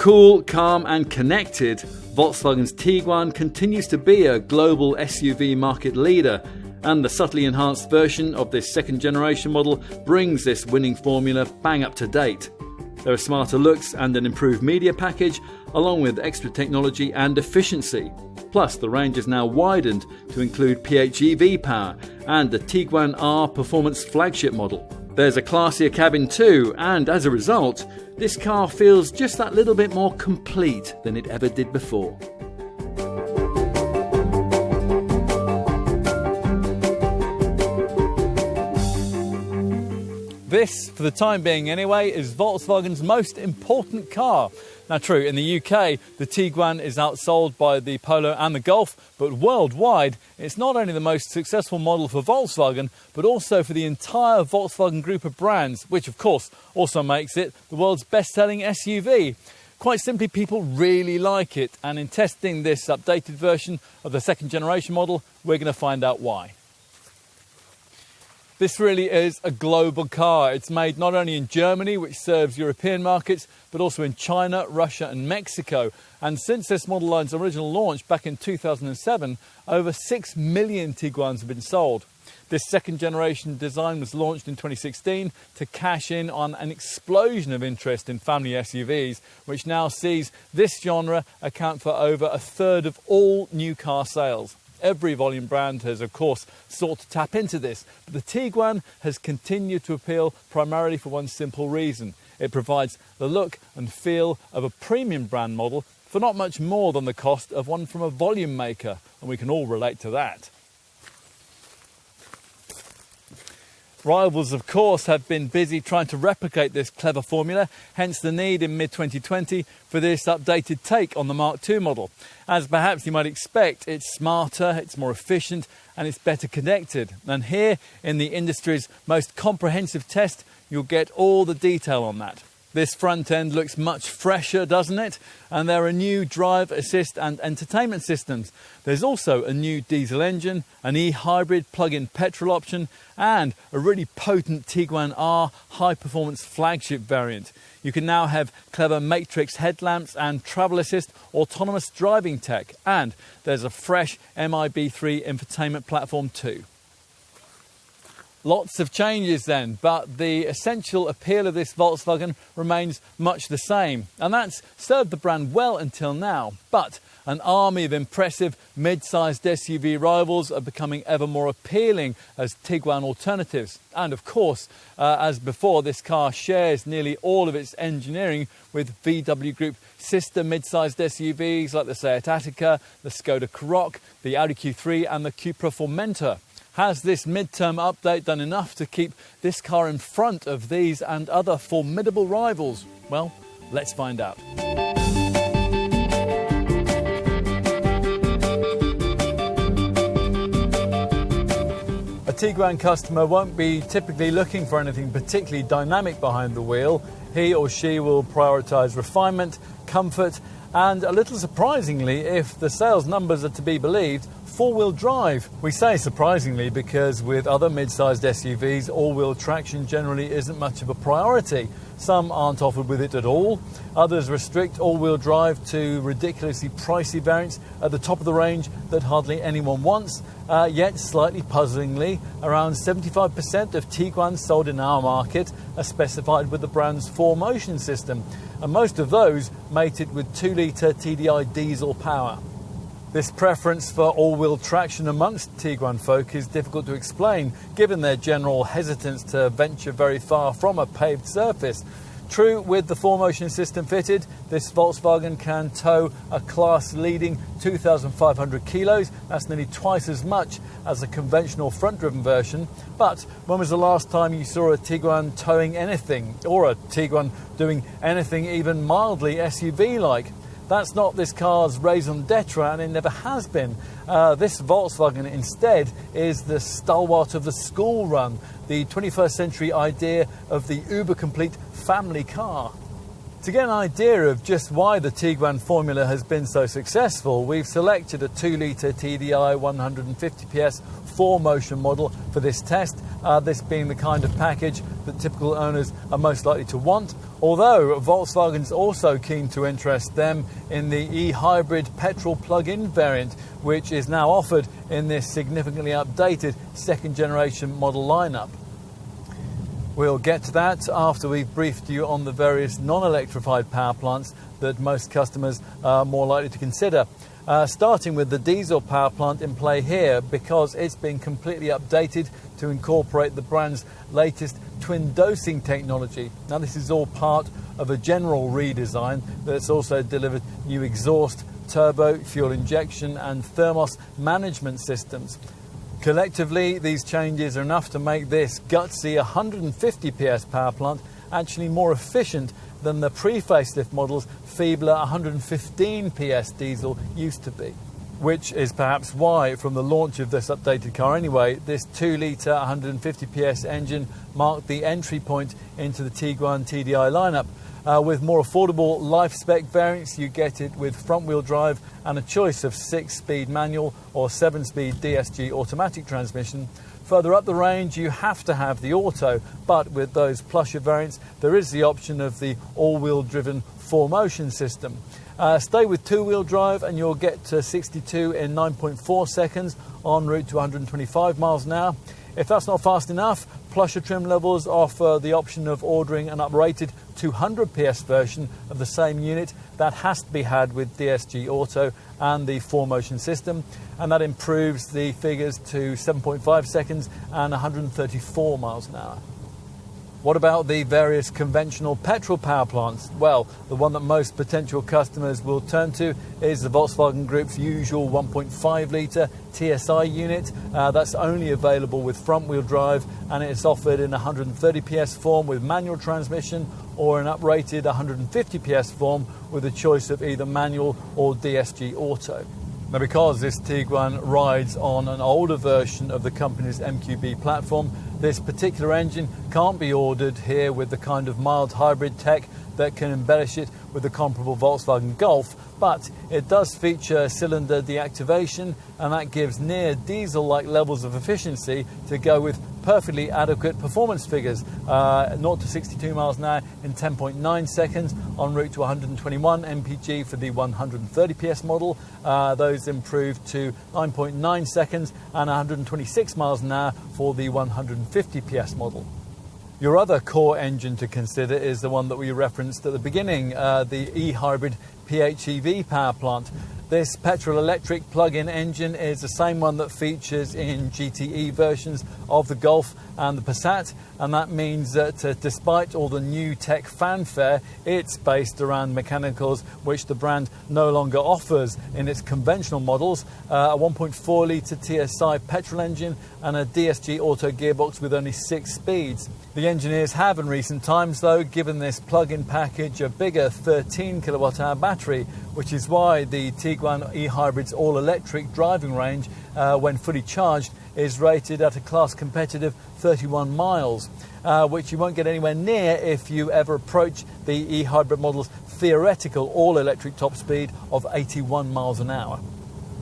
Cool, calm and connected, Volkswagen's Tiguan continues to be a global SUV market leader, and the subtly enhanced version of this second generation model brings this winning formula bang up to date. There are smarter looks and an improved media package, along with extra technology and efficiency. Plus, the range is now widened to include PHEV power and the Tiguan R performance flagship model. There's a classier cabin too, and as a result, this car feels just that little bit more complete than it ever did before. This, for the time being anyway, is Volkswagen's most important car. Now true, in the UK, the Tiguan is outsold by the Polo and the Golf, but worldwide, it's not only the most successful model for Volkswagen, but also for the entire Volkswagen group of brands, which of course also makes it the world's best-selling SUV. Quite simply, people really like it, and in testing this updated version of the second generation model, we're going to find out why. This really is a global car. It's made not only in Germany, which serves European markets, but also in China, Russia and Mexico. And since this model line's original launch back in 2007, over 6 million Tiguans have been sold. This second generation design was launched in 2016 to cash in on an explosion of interest in family SUVs, which now sees this genre account for over a third of all new car sales. Every volume brand has, of course, sought to tap into this, but the Tiguan has continued to appeal primarily for one simple reason. It provides the look and feel of a premium brand model for not much more than the cost of one from a volume maker, and we can all relate to that. Rivals, of course, have been busy trying to replicate this clever formula, hence the need in mid-2020 for this updated take on the Mark II model. As perhaps you might expect, it's smarter, it's more efficient, and it's better connected. And here, in the industry's most comprehensive test, you'll get all the detail on that. This front end looks much fresher, doesn't it? And there are new drive assist and entertainment systems. There's also a new diesel engine, an e-hybrid plug-in petrol option, and a really potent Tiguan R high-performance flagship variant. You can now have clever matrix headlamps and travel assist autonomous driving tech. And there's a fresh MIB3 infotainment platform too. Lots of changes then, but the essential appeal of this Volkswagen remains much the same, and that's served the brand well until now. But an army of impressive mid-sized SUV rivals are becoming ever more appealing as Tiguan alternatives. And of course, as before, this car shares nearly all of its engineering with VW Group sister mid-sized SUVs like the Seat Ateca, the Skoda Karoq, the Audi Q3 and the Cupra Formentor. Has this midterm update done enough to keep this car in front of these and other formidable rivals? Well, let's find out. A Tiguan customer won't be typically looking for anything particularly dynamic behind the wheel. He or she will prioritise refinement, comfort, and a little surprisingly, if the sales numbers are to be believed, four-wheel drive. We say surprisingly because with other mid-sized SUVs, all-wheel traction generally isn't much of a priority. Some aren't offered with it at all. Others restrict all-wheel drive to ridiculously pricey variants at the top of the range that hardly anyone wants. Yet, slightly puzzlingly, around 75% of Tiguans sold in our market are specified with the brand's 4Motion system, and most of those mated with 2-litre TDI diesel power. This preference for all-wheel traction amongst Tiguan folk is difficult to explain, given their general hesitance to venture very far from a paved surface. True, with the 4Motion system fitted, this Volkswagen can tow a class-leading 2,500 kilos. That's nearly twice as much as a conventional front-driven version. But when was the last time you saw a Tiguan towing anything, or a Tiguan doing anything even mildly SUV-like? That's not this car's raison d'etre, and it never has been. This Volkswagen instead is the stalwart of the school run, the 21st century idea of the uber-complete family car. To get an idea of just why the Tiguan formula has been so successful, we've selected a 2-litre TDI 150 PS 4-motion model for this test, this being the kind of package that typical owners are most likely to want, although Volkswagen's also keen to interest them in the e-hybrid petrol plug-in variant, which is now offered in this significantly updated second-generation model lineup. We'll get to that after we've briefed you on the various non-electrified power plants that most customers are more likely to consider. Starting with the diesel power plant in play here, because it's been completely updated to incorporate the brand's latest twin dosing technology. Now, this is all part of a general redesign that's also delivered new exhaust, turbo, fuel injection and thermos management systems. Collectively, these changes are enough to make this gutsy 150 PS power plant actually more efficient than the pre-facelift model's feebler 115 PS diesel used to be. Which is perhaps why, from the launch of this updated car anyway, this 2-litre 150 PS engine marked the entry point into the Tiguan TDI lineup. With more affordable life-spec variants, you get it with front-wheel drive and a choice of 6-speed manual or 7-speed DSG automatic transmission. Further up the range, you have to have the auto, but with those plusher variants, there is the option of the all-wheel driven 4-motion system. Stay with 2-wheel drive and you'll get to 62 in 9.4 seconds en route to 125 miles an hour. If that's not fast enough, plusher trim levels offer the option of ordering an uprated 200 PS version of the same unit. That has to be had with DSG Auto and the 4-motion system, and that improves the figures to 7.5 seconds and 134 miles an hour. What about the various conventional petrol power plants? Well, the one that most potential customers will turn to is the Volkswagen Group's usual 1.5-litre TSI unit. That's only available with front-wheel drive, and it's offered in 130 PS form with manual transmission or an uprated 150 PS form with a choice of either manual or DSG Auto. Now, because this Tiguan rides on an older version of the company's MQB platform, this particular engine can't be ordered here with the kind of mild hybrid tech that can embellish it with the comparable Volkswagen Golf, but it does feature cylinder deactivation, and that gives near diesel-like levels of efficiency to go with perfectly adequate performance figures. 0 to 62 miles an hour in 10.9 seconds, en route to 121 mpg for the 130 PS model. Those improved to 9.9 seconds and 126 miles an hour for the 150 PS model. Your other core engine to consider is the one that we referenced at the beginning, the e-hybrid PHEV power plant. This petrol-electric plug-in engine is the same one that features in GTE versions of the Golf and the Passat, and that means that despite all the new tech fanfare, it's based around mechanicals which the brand no longer offers in its conventional models, a 1.4-litre TSI petrol engine and a DSG Auto gearbox with only 6 speeds. The engineers have in recent times, though, given this plug-in package a bigger 13 kilowatt-hour battery, which is why the Tiguan e-hybrid's all-electric driving range, when fully charged, is rated at a class-competitive 31 miles, which you won't get anywhere near if you ever approach the e-hybrid model's theoretical all-electric top speed of 81 miles an hour.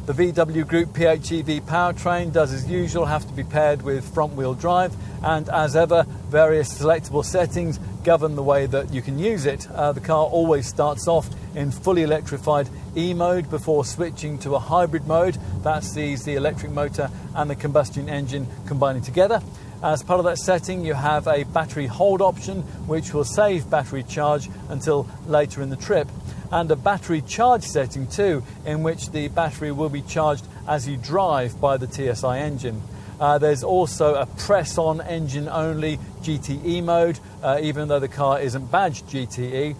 The VW Group PHEV powertrain does as usual have to be paired with front-wheel drive, and as ever, various selectable settings govern the way that you can use it. The car always starts off in fully electrified E-mode before switching to a hybrid mode. That sees the electric motor and the combustion engine combining together. As part of that setting, you have a battery hold option, which will save battery charge until later in the trip, and a battery charge setting too, in which the battery will be charged as you drive by the TSI engine. There's also a press-on engine-only GTE mode, even though the car isn't badged GTE.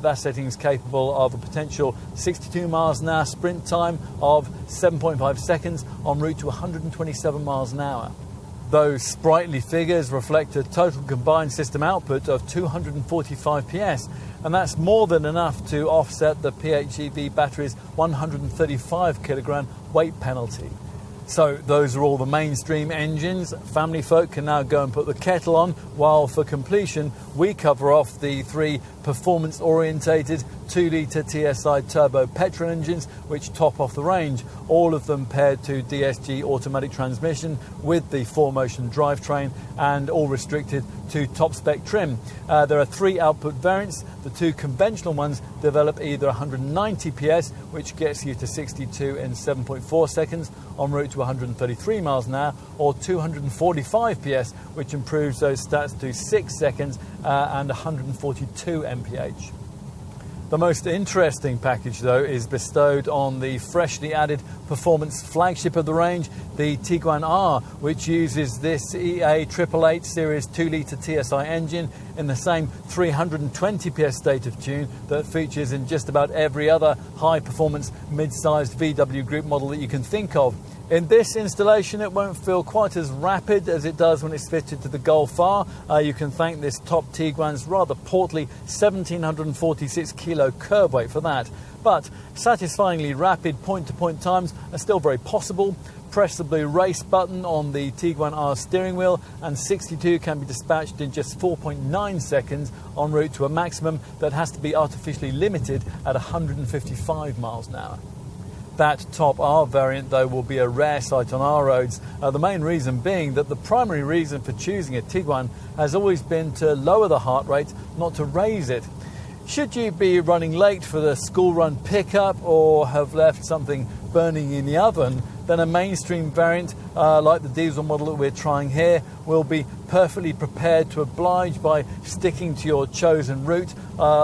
That setting is capable of a potential 62 miles an hour sprint time of 7.5 seconds en route to 127 miles an hour. Those sprightly figures reflect a total combined system output of 245 PS, and that's more than enough to offset the PHEV battery's 135 kilogram weight penalty. So those are all the mainstream engines. Family folk can now go and put the kettle on, while for completion we cover off the 3 performance-orientated 2-litre TSI turbo petrol engines which top off the range, all of them paired to DSG automatic transmission with the 4Motion drivetrain and all restricted to top-spec trim. There are 3 output variants. The 2 conventional ones develop either 190 PS, which gets you to 62 in 7.4 seconds en route to 133 miles an hour, or 245 PS, which improves those stats to 6 seconds and 142 mph. The most interesting package, though, is bestowed on the freshly added performance flagship of the range, the Tiguan R, which uses this EA 888 Series 2-litre TSI engine in the same 320 PS state of tune that features in just about every other high-performance mid-sized VW Group model that you can think of. In this installation, it won't feel quite as rapid as it does when it's fitted to the Golf R. You can thank this top Tiguan's rather portly 1,746 kilo curb weight for that. But satisfyingly rapid point-to-point times are still very possible. Press the blue race button on the Tiguan R steering wheel and 62 can be dispatched in just 4.9 seconds en route to a maximum that has to be artificially limited at 155 miles an hour. That top R variant, though, will be a rare sight on our roads, the main reason being that the primary reason for choosing a Tiguan has always been to lower the heart rate, not to raise it. Should you be running late for the school run pickup or have left something burning in the oven, then a mainstream variant like the diesel model that we're trying here will be perfectly prepared to oblige by sticking to your chosen route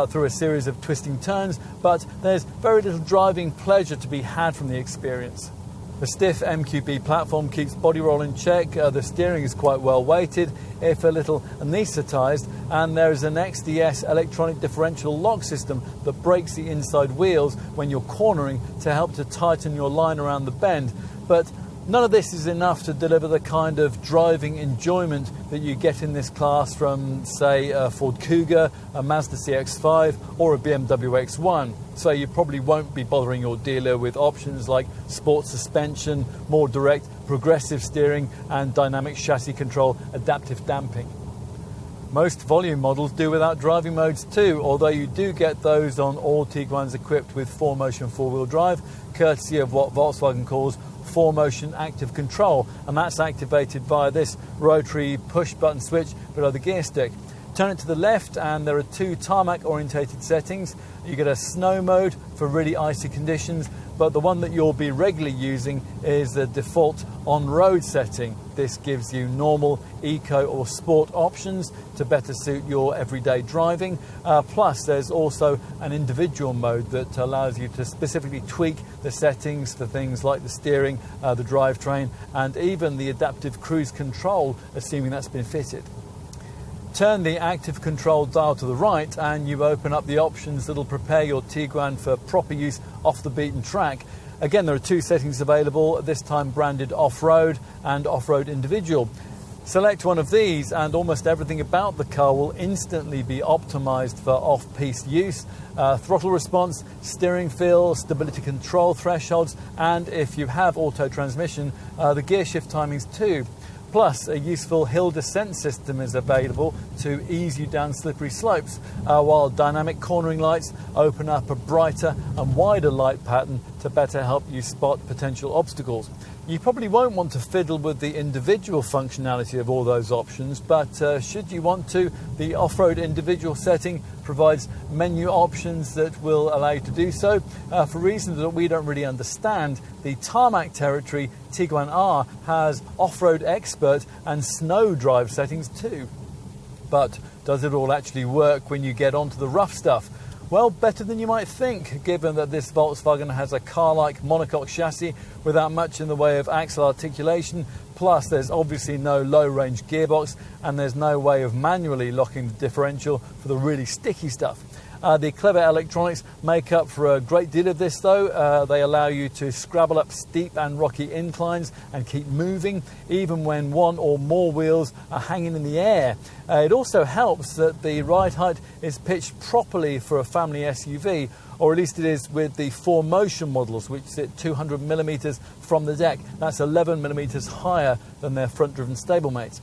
through a series of twisting turns, but there's very little driving pleasure to be had from the experience. The stiff MQB platform keeps body roll in check, the steering is quite well weighted, if a little anaesthetised, and there is an XDS electronic differential lock system that brakes the inside wheels when you're cornering to help to tighten your line around the bend. But none of this is enough to deliver the kind of driving enjoyment that you get in this class from, say, a Ford Kuga, a Mazda CX-5 or a BMW X1. So you probably won't be bothering your dealer with options like sport suspension, more direct progressive steering and dynamic chassis control adaptive damping. Most volume models do without driving modes too, although you do get those on all Tiguans equipped with 4Motion four-wheel drive, courtesy of what Volkswagen calls 4Motion active control, and that's activated via this rotary push button switch below the gear stick. Turn it to the left and there are 2 tarmac orientated settings. You get a snow mode for really icy conditions, but the one that you'll be regularly using is the default on-road setting. This gives you normal, eco or sport options to better suit your everyday driving. Plus there's also an individual mode that allows you to specifically tweak the settings for things like the steering, the drivetrain and even the adaptive cruise control, assuming that's been fitted. Turn the active control dial to the right and you open up the options that'll prepare your Tiguan for proper use off the beaten track. Again, there are 2 settings available, this time branded off-road and off-road individual. Select one of these and almost everything about the car will instantly be optimized for off-piste use. Throttle response, steering feel, stability control thresholds, and if you have auto transmission, the gear shift timings too. Plus, a useful hill descent system is available to ease you down slippery slopes, while dynamic cornering lights open up a brighter and wider light pattern to better help you spot potential obstacles. You probably won't want to fiddle with the individual functionality of all those options, but should you want to, the off-road individual setting provides menu options that will allow you to do so. For reasons that we don't really understand, the tarmac territory Tiguan R has off-road expert and snow drive settings too. But does it all actually work when you get onto the rough stuff? Well, better than you might think, given that this Volkswagen has a car-like monocoque chassis without much in the way of axle articulation, plus there's obviously no low-range gearbox and there's no way of manually locking the differential for the really sticky stuff. The clever electronics make up for a great deal of this though. They allow you to scrabble up steep and rocky inclines and keep moving, even when one or more wheels are hanging in the air. It also helps that the ride height is pitched properly for a family SUV, or at least it is with the 4Motion models, which sit 200 millimeters from the deck. That's 11 millimeters higher than their front-driven stablemates.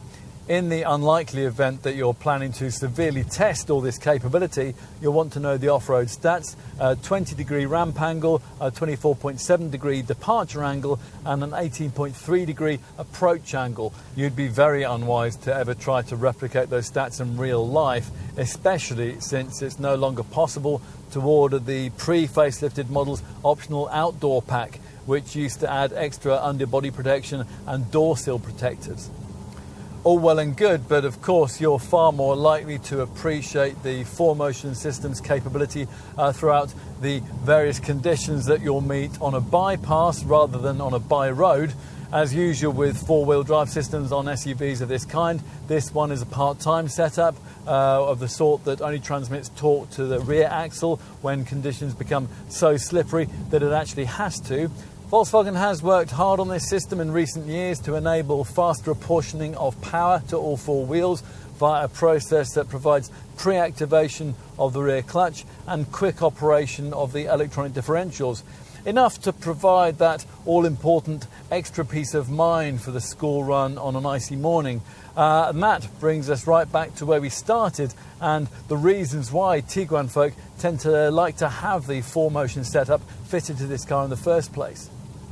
In the unlikely event that you're planning to severely test all this capability, you'll want to know the off-road stats: 20-degree ramp angle, a 24.7-degree departure angle, and an 18.3-degree approach angle. You'd be very unwise to ever try to replicate those stats in real life, especially since it's no longer possible to order the pre-facelifted model's optional outdoor pack, which used to add extra underbody protection and door sill protectors. All well and good, but of course you're far more likely to appreciate the 4Motion system's capability throughout the various conditions that you'll meet on a bypass rather than on a by-road. As usual with four-wheel drive systems on SUVs of this kind, this one is a part-time setup of the sort that only transmits torque to the rear axle when conditions become so slippery that it actually has to. Volkswagen has worked hard on this system in recent years to enable faster apportioning of power to all four wheels via a process that provides pre-activation of the rear clutch and quick operation of the electronic differentials, enough to provide that all-important extra peace of mind for the school run on an icy morning. And that brings us right back to where we started and the reasons why Tiguan folk tend to like to have the 4Motion setup fitted to this car in the first place.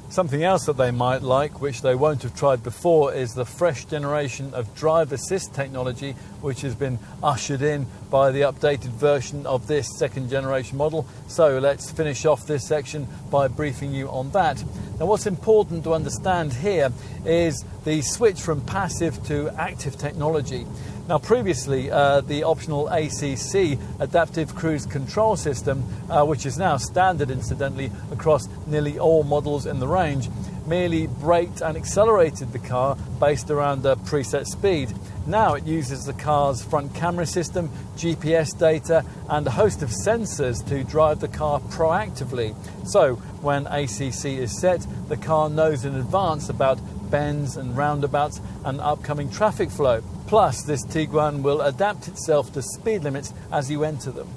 Something else that they might like, which they won't have tried before, is the fresh generation of drive assist technology, which has been ushered in by the updated version of this second generation model. So let's finish off this section by briefing you on that. Now, what's important to understand here is the switch from passive to active technology. Now, previously, the optional ACC, Adaptive Cruise Control System, which is now standard, incidentally, across nearly all models in the range, merely braked and accelerated the car based around a preset speed. Now it uses the car's front camera system, GPS data, and a host of sensors to drive the car proactively. So, when ACC is set, the car knows in advance about bends and roundabouts and upcoming traffic flow. Plus, this Tiguan will adapt itself to speed limits as you enter them.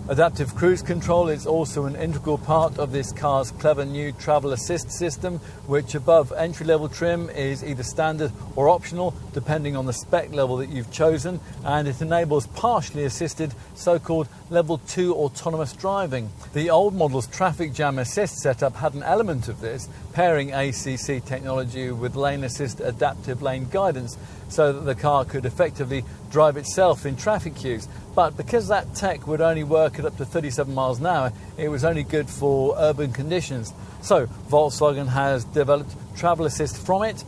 Adaptive Cruise Control is also an integral part of this car's clever new travel assist system, which above entry-level trim is either standard or optional, depending on the spec level that you've chosen, and it enables partially assisted so-called level 2 autonomous driving. The old model's traffic jam assist setup had an element of this, pairing ACC technology with lane assist adaptive lane guidance so that the car could effectively drive itself in traffic queues. But because that tech would only work at up to 37 miles an hour, it was only good for urban conditions. So Volkswagen has developed Travel Assist from it,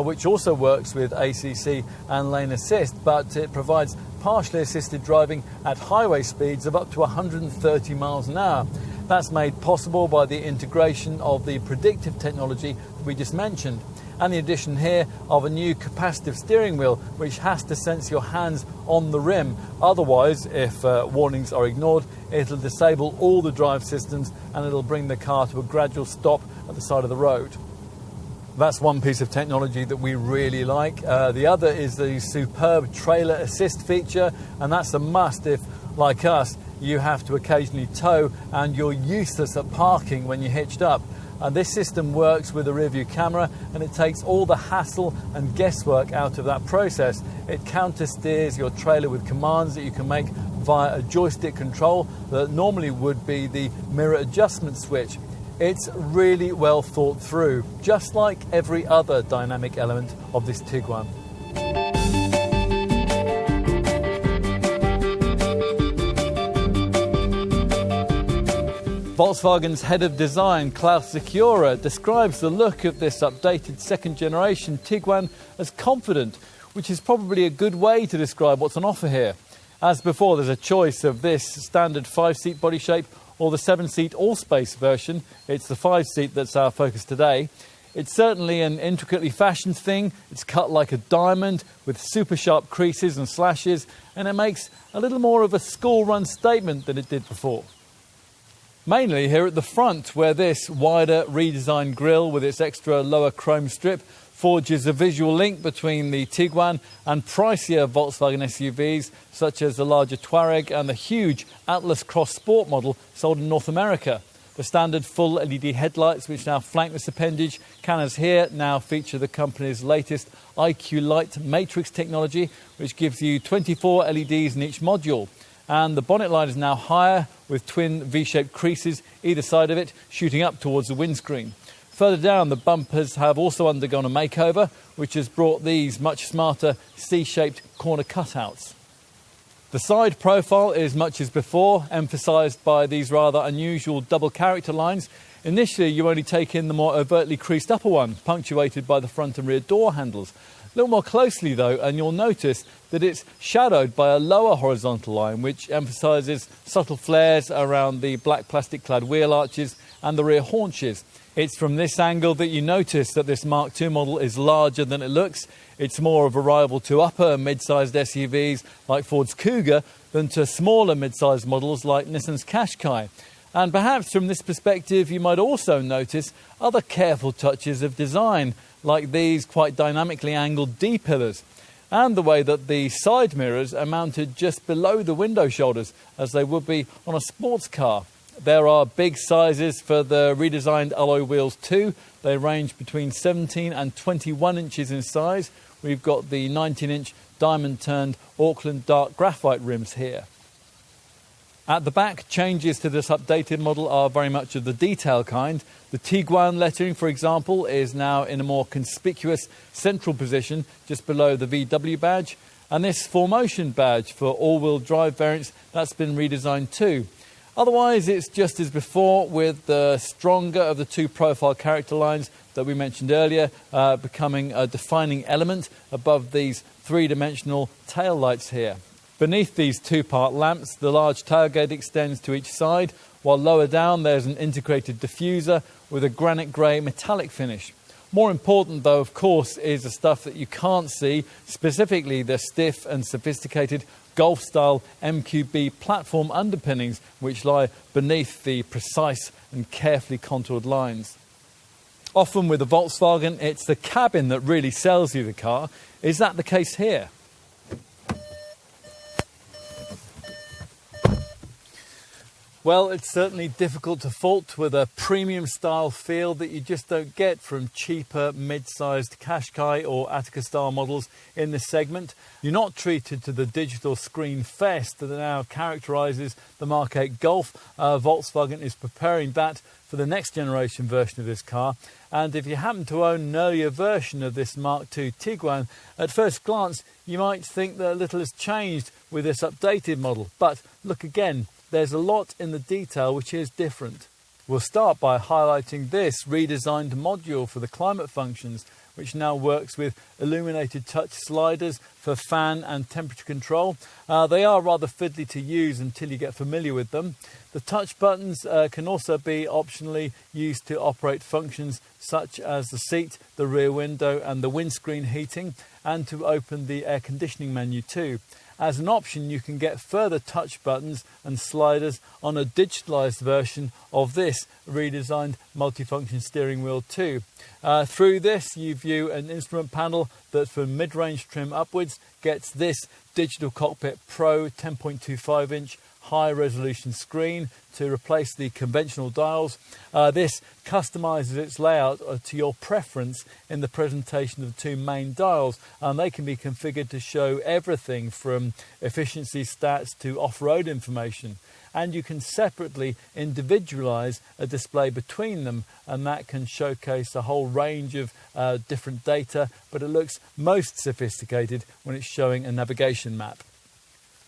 which also works with ACC and lane assist, but it provides partially assisted driving at highway speeds of up to 130 miles an hour. That's made possible by the integration of the predictive technology that we just mentioned, and the addition here of a new capacitive steering wheel, which has to sense your hands on the rim. Otherwise, if warnings are ignored, it'll disable all the drive systems and it'll bring the car to a gradual stop at the side of the road. That's one piece of technology that we really like. The other is the superb trailer assist feature, and that's a must if, like us, you have to occasionally tow and you're useless at parking when you're hitched up. And this system works with a rear view camera, and it takes all the hassle and guesswork out of that process. It counter steers your trailer with commands that you can make via a joystick control that normally would be the mirror adjustment switch. It's really well thought through, just like every other dynamic element of this Tiguan. Volkswagen's head of design, Klaus Secura, describes the look of this updated second generation Tiguan as confident, which is probably a good way to describe what's on offer here. As before, there's a choice of this standard 5-seat body shape or the 7-seat all-space version. It's the 5-seat that's our focus today. It's certainly an intricately fashioned thing. It's cut like a diamond with super sharp creases and slashes, and it makes a little more of a school-run statement than it did before. Mainly here at the front, where this wider redesigned grille with its extra lower chrome strip forges a visual link between the Tiguan and pricier Volkswagen SUVs such as the larger Touareg and the huge Atlas Cross Sport model sold in North America. The standard full LED headlights, which now flank this appendage, can, as here, now feature the company's latest IQ Light Matrix technology, which gives you 24 LEDs in each module. And the bonnet line is now higher, with twin V-shaped creases either side of it, shooting up towards the windscreen. Further down, the bumpers have also undergone a makeover, which has brought these much smarter C-shaped corner cutouts. The side profile is much as before, emphasised by these rather unusual double character lines. Initially, you only take in the more overtly creased upper one, punctuated by the front and rear door handles. Look more closely though, and you'll notice that it's shadowed by a lower horizontal line, which emphasises subtle flares around the black plastic-clad wheel arches and the rear haunches. It's from this angle that you notice that this Mark II model is larger than it looks. It's more of a rival to upper mid-sized SUVs like Ford's Kuga than to smaller mid-sized models like Nissan's Qashqai. And perhaps from this perspective, you might also notice other careful touches of design, like these quite dynamically angled D-pillars, and the way that the side mirrors are mounted just below the window shoulders, as they would be on a sports car. There are big sizes for the redesigned alloy wheels too. They range between 17 and 21 inches in size. We've got the 19-inch diamond-turned Auckland dark graphite rims here. At the back, changes to this updated model are very much of the detail kind. The Tiguan lettering, for example, is now in a more conspicuous central position just below the VW badge. And this 4Motion badge for all-wheel drive variants, that's been redesigned too. Otherwise, it's just as before, with the stronger of the two profile character lines that we mentioned earlier becoming a defining element above these three-dimensional tail lights here. Beneath these two-part lamps, the large tailgate extends to each side, while lower down there's an integrated diffuser with a granite grey metallic finish. More important, though, of course, is the stuff that you can't see, specifically the stiff and sophisticated Golf-style MQB platform underpinnings, which lie beneath the precise and carefully contoured lines. Often with a Volkswagen, it's the cabin that really sells you the car. Is that the case here? Well, it's certainly difficult to fault with a premium style feel that you just don't get from cheaper mid-sized Qashqai or Attica style models in this segment. You're not treated to the digital screen fest that now characterises the Mark 8 Golf. Volkswagen is preparing that for the next generation version of this car. And if you happen to own an earlier version of this Mark II Tiguan, at first glance you might think that little has changed with this updated model. But look again. There's a lot in the detail which is different. We'll start by highlighting this redesigned module for the climate functions, which now works with illuminated touch sliders for fan and temperature control. They are rather fiddly to use until you get familiar with them. The touch buttons can also be optionally used to operate functions such as the seat, the rear window and the windscreen heating, and to open the air conditioning menu too. As an option, you can get further touch buttons and sliders on a digitalised version of this redesigned multifunction steering wheel too. Through this, you view an instrument panel that from mid-range trim upwards gets this Digital Cockpit Pro 10.25-inch high-resolution screen to replace the conventional dials. This customises its layout to your preference in the presentation of the two main dials, and they can be configured to show everything from efficiency stats to off-road information. And you can separately individualise a display between them, and that can showcase a whole range of different data, but it looks most sophisticated when it's showing a navigation map.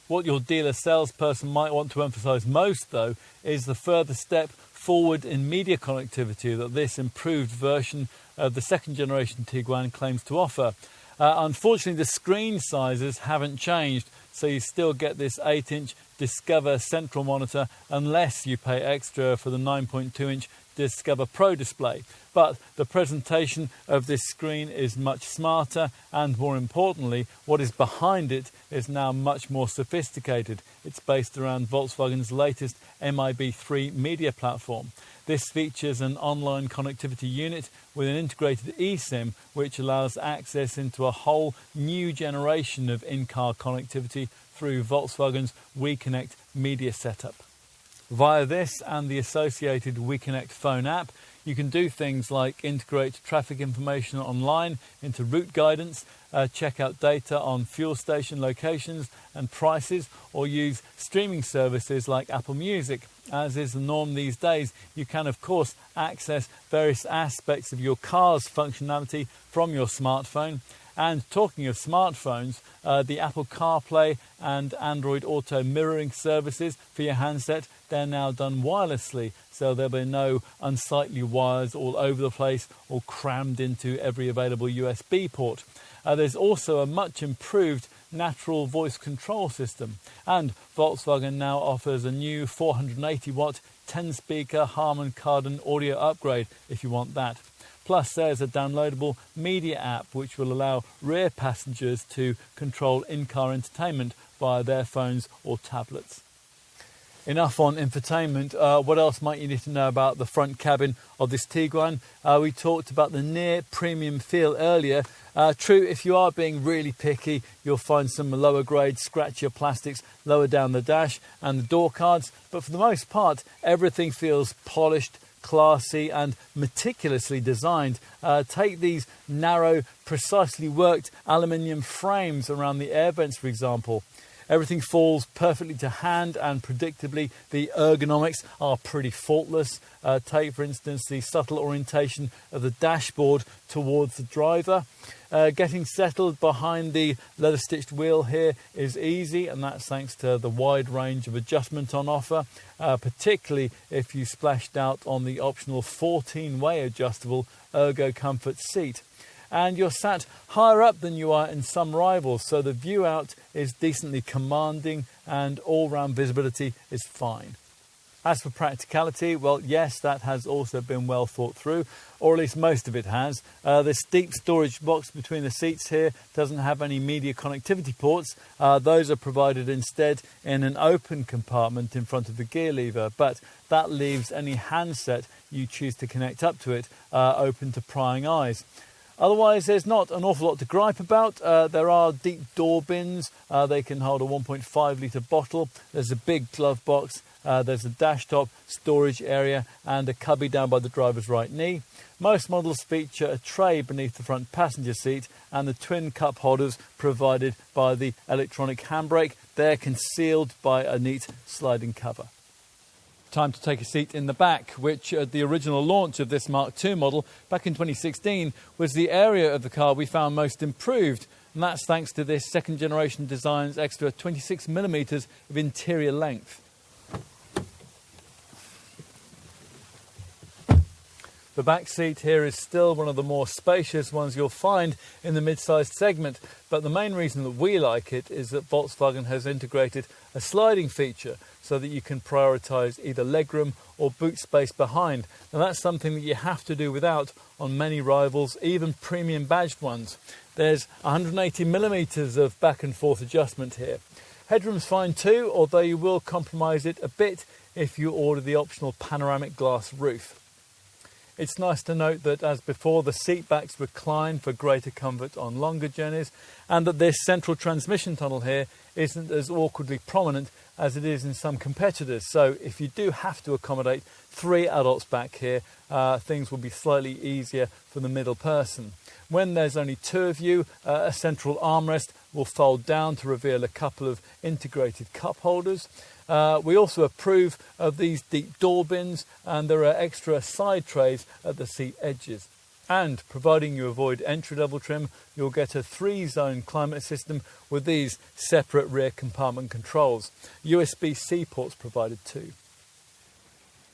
What your dealer salesperson might want to emphasise most, though, is the further step forward in media connectivity that this improved version of the second generation Tiguan claims to offer. Unfortunately, the screen sizes haven't changed, so you still get this 8-inch Discover central monitor unless you pay extra for the 9.2-inch Discover Pro display. But the presentation of this screen is much smarter, and more importantly, what is behind it is now much more sophisticated. It's based around Volkswagen's latest MIB3 media platform. This features an online connectivity unit with an integrated eSIM, which allows access into a whole new generation of in-car connectivity through Volkswagen's WeConnect media setup. Via this and the associated WeConnect phone app, you can do things like integrate traffic information online into route guidance, check out data on fuel station locations and prices, or use streaming services like Apple Music. As is the norm these days, you can of course access various aspects of your car's functionality from your smartphone. And talking of smartphones, the Apple CarPlay and Android Auto mirroring services for your handset, they're now done wirelessly, so there'll be no unsightly wires all over the place or crammed into every available USB port. There's also a much improved natural voice control system, and Volkswagen now offers a new 480 watt 10 speaker Harman Kardon audio upgrade if you want that. Plus, there's a downloadable media app which will allow rear passengers to control in-car entertainment via their phones or tablets. Enough on infotainment. What else might you need to know about the front cabin of this Tiguan? We talked about the near premium feel earlier. True, if you are being really picky, you'll find some lower grade, scratchier plastics lower down the dash and the door cards. But for the most part, everything feels polished, classy and meticulously designed. Take these narrow, precisely worked aluminium frames around the air vents, for example. Everything falls perfectly to hand, and predictably the ergonomics are pretty faultless. Take, for instance, the subtle orientation of the dashboard towards the driver. Getting settled behind the leather-stitched wheel here is easy, and that's thanks to the wide range of adjustment on offer, particularly if you splashed out on the optional 14-way adjustable Ergo Comfort seat. And you're sat higher up than you are in some rivals, so the view out is decently commanding and all-round visibility is fine. As for practicality, well, yes, that has also been well thought through, or at least most of it has. This deep storage box between the seats here doesn't have any media connectivity ports. Those are provided instead in an open compartment in front of the gear lever, but that leaves any handset you choose to connect up to it open to prying eyes. Otherwise, there's not an awful lot to gripe about. There are deep door bins. They can hold a 1.5 litre bottle. There's a big glove box. There's a dash top storage area and a cubby down by the driver's right knee. Most models feature a tray beneath the front passenger seat and the twin cup holders provided by the electronic handbrake. They're concealed by a neat sliding cover. Time to take a seat in the back, which at the original launch of this Mark II model back in 2016 was the area of the car we found most improved, and that's thanks to this second generation design's extra 26mm of interior length. The back seat here is still one of the more spacious ones you'll find in the mid-sized segment, but the main reason that we like it is that Volkswagen has integrated a sliding feature so that you can prioritise either legroom or boot space behind. Now that's something that you have to do without on many rivals, even premium badged ones. There's 180mm of back and forth adjustment here. Headroom's fine too, although you will compromise it a bit if you order the optional panoramic glass roof. It's nice to note that, as before, the seat backs recline for greater comfort on longer journeys, and that this central transmission tunnel here isn't as awkwardly prominent as it is in some competitors. So if you do have to accommodate 3 adults back here, things will be slightly easier for the middle person. When there's only 2 of you, a central armrest will fold down to reveal a couple of integrated cup holders. We also approve of these deep door bins, and there are extra side trays at the seat edges. And providing you avoid entry-level trim, you'll get a 3-zone climate system with these separate rear compartment controls. USB-C ports provided too.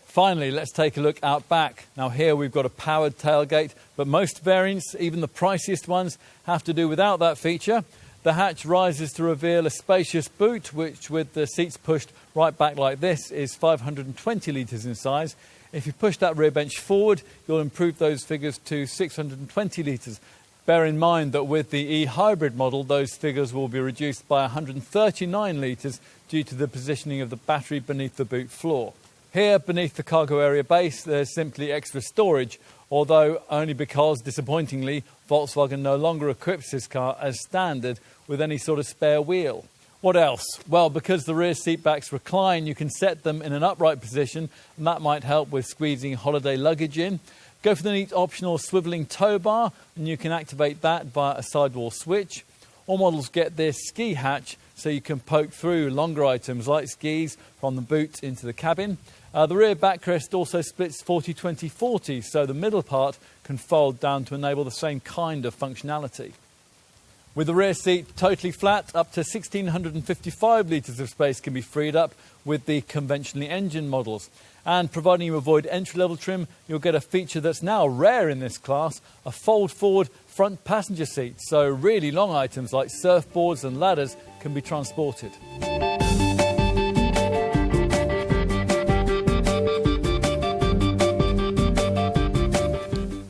Finally, let's take a look out back. Now here we've got a powered tailgate, but most variants, even the priciest ones, have to do without that feature. The hatch rises to reveal a spacious boot, which with the seats pushed right back like this is 520 litres in size. If you push that rear bench forward, you'll improve those figures to 620 litres. Bear in mind that with the e-hybrid model, those figures will be reduced by 139 litres due to the positioning of the battery beneath the boot floor. Here, beneath the cargo area base, there's simply extra storage, although only because, disappointingly, Volkswagen no longer equips this car as standard with any sort of spare wheel. What else? Well, because the rear seat backs recline, you can set them in an upright position, and that might help with squeezing holiday luggage in. Go for the neat optional swivelling tow bar, and you can activate that via a sidewall switch. All models get this ski hatch, so you can poke through longer items like skis from the boot into the cabin. The rear backrest also splits 40-20-40, so the middle part can fold down to enable the same kind of functionality. With the rear seat totally flat, up to 1,655 litres of space can be freed up with the conventionally engined models. And providing you avoid entry-level trim, you'll get a feature that's now rare in this class, a fold-forward front passenger seat, so really long items like surfboards and ladders can be transported.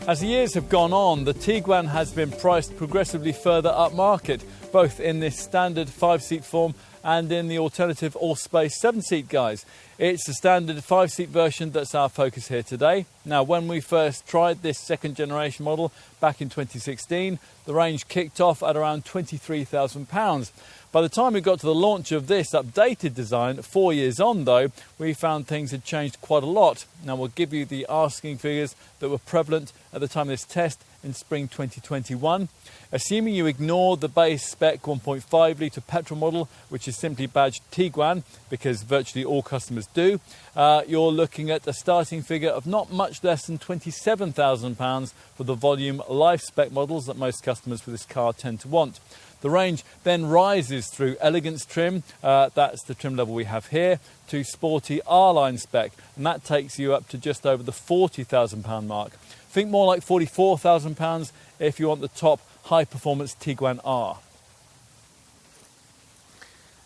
As the years have gone on, the Tiguan has been priced progressively further upmarket, both in this standard 5-seat form and in the alternative all-space 7-seat guise. It's the standard 5-seat version that's our focus here today. Now, when we first tried this second generation model back in 2016, the range kicked off at around £23,000. By the time we got to the launch of this updated design, 4 years on though, we found things had changed quite a lot. Now we'll give you the asking figures that were prevalent at the time of this test in spring 2021. Assuming you ignore the base spec 1.5 litre petrol model, which is simply badged Tiguan, because virtually all customers do, you're looking at a starting figure of not much less than £27,000 for the volume life spec models that most customers for this car tend to want. The range then rises through elegance trim, that's the trim level we have here, to sporty R-line spec, and that takes you up to just over the £40,000 mark. Think more like £44,000 if you want the top high-performance Tiguan R.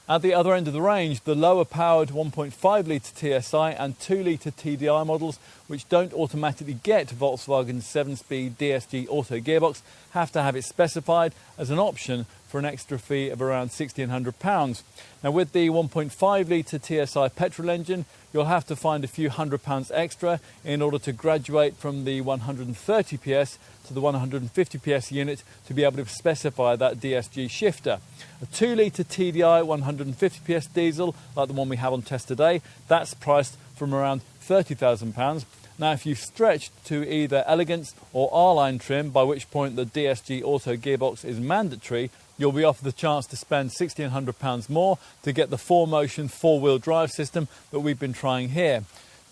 At the other end of the range, the lower-powered 1.5 litre TSI and 2 litre TDI models, which don't automatically get Volkswagen's 7-speed DSG auto gearbox, have to have it specified as an option for an extra fee of around £1,600. Now, with the 1.5 litre TSI petrol engine, you'll have to find a few £100 extra in order to graduate from the 130 PS to the 150 PS unit to be able to specify that DSG shifter. A 2 litre TDI 150 PS diesel, like the one we have on test today, that's priced from around £30,000. Now, if you've stretched to either elegance or R-line trim, by which point the DSG auto gearbox is mandatory, you'll be offered the chance to spend £1,600 more to get the 4Motion 4-wheel drive system that we've been trying here.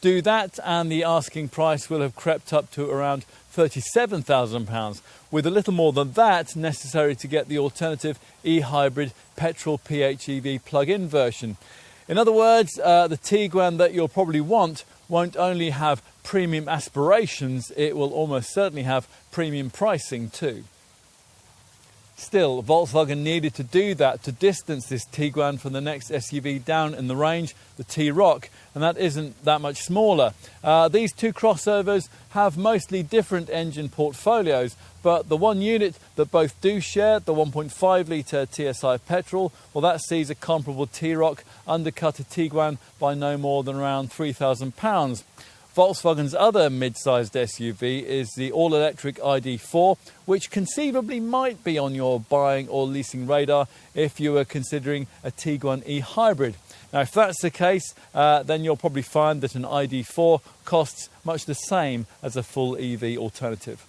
Do that and the asking price will have crept up to around £37,000, with a little more than that necessary to get the alternative e-hybrid petrol PHEV plug-in version. In other words, the Tiguan that you'll probably want won't only have premium aspirations, it will almost certainly have premium pricing too. Still, Volkswagen needed to do that to distance this Tiguan from the next SUV down in the range, the T-Roc, and that isn't that much smaller. These two crossovers have mostly different engine portfolios, but the one unit that both do share, the 1.5 litre TSI petrol, well, that sees a comparable T-Roc undercut a Tiguan by no more than around £3,000. Volkswagen's other mid-sized SUV is the all-electric ID.4, which conceivably might be on your buying or leasing radar if you were considering a Tiguan e-hybrid. Now, if that's the case, then you'll probably find that an ID.4 costs much the same as a full EV alternative.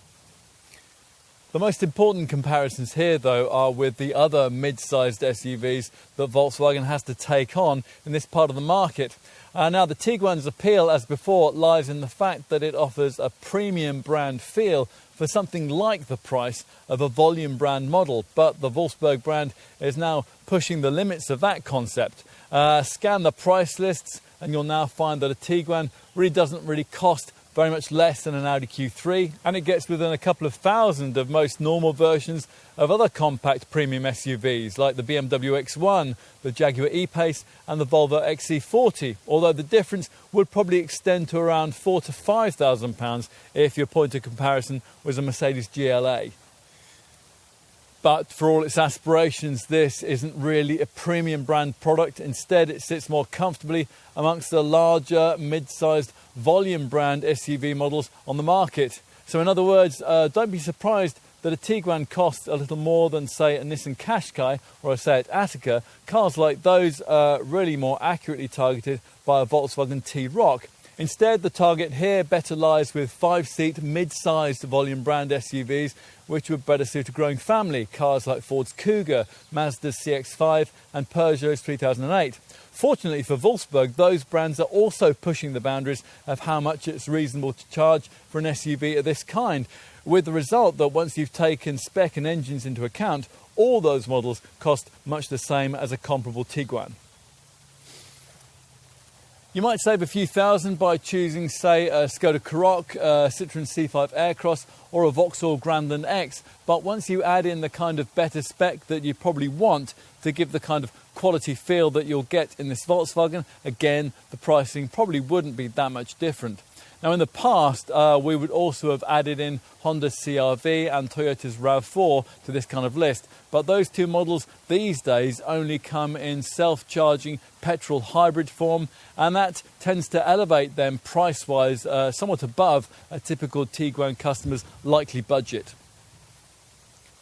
The most important comparisons here, though, are with the other mid-sized SUVs that Volkswagen has to take on in this part of the market. Now, the Tiguan's appeal, as before, lies in the fact that it offers a premium brand feel for something like the price of a volume brand model, but the Volkswagen brand is now pushing the limits of that concept. Scan the price lists and you'll now find that a Tiguan doesn't really cost very much less than an Audi Q3, and it gets within a couple of thousand of most normal versions of other compact premium SUVs like the BMW X1, the Jaguar E-Pace and the Volvo XC40, although the difference would probably extend to around £4,000 to £5,000 if your point of comparison was a Mercedes GLA. But for all its aspirations, this isn't really a premium brand product. Instead, it sits more comfortably amongst the larger, mid-sized volume brand SUV models on the market. So in other words, don't be surprised that a Tiguan costs a little more than, say, a Nissan Qashqai or a Seat Ateca, cars like those are really more accurately targeted by a Volkswagen T-Roc. Instead, the target here better lies with 5-seat, mid-sized volume brand SUVs, which would better suit a growing family, cars like Ford's Kuga, Mazda's CX-5 and Peugeot's 3008. Fortunately for Wolfsburg, those brands are also pushing the boundaries of how much it's reasonable to charge for an SUV of this kind, with the result that once you've taken spec and engines into account, all those models cost much the same as a comparable Tiguan. You might save a few thousand by choosing, say, a Skoda Karoq, a Citroën C5 Aircross or a Vauxhall Grandland X, but once you add in the kind of better spec that you probably want to give the kind of quality feel that you'll get in this Volkswagen, again, the pricing probably wouldn't be that much different. Now, in the past, we would also have added in Honda's CR-V and Toyota's RAV4 to this kind of list, but those two models these days only come in self-charging petrol hybrid form, and that tends to elevate them price-wise somewhat above a typical Tiguan customer's likely budget.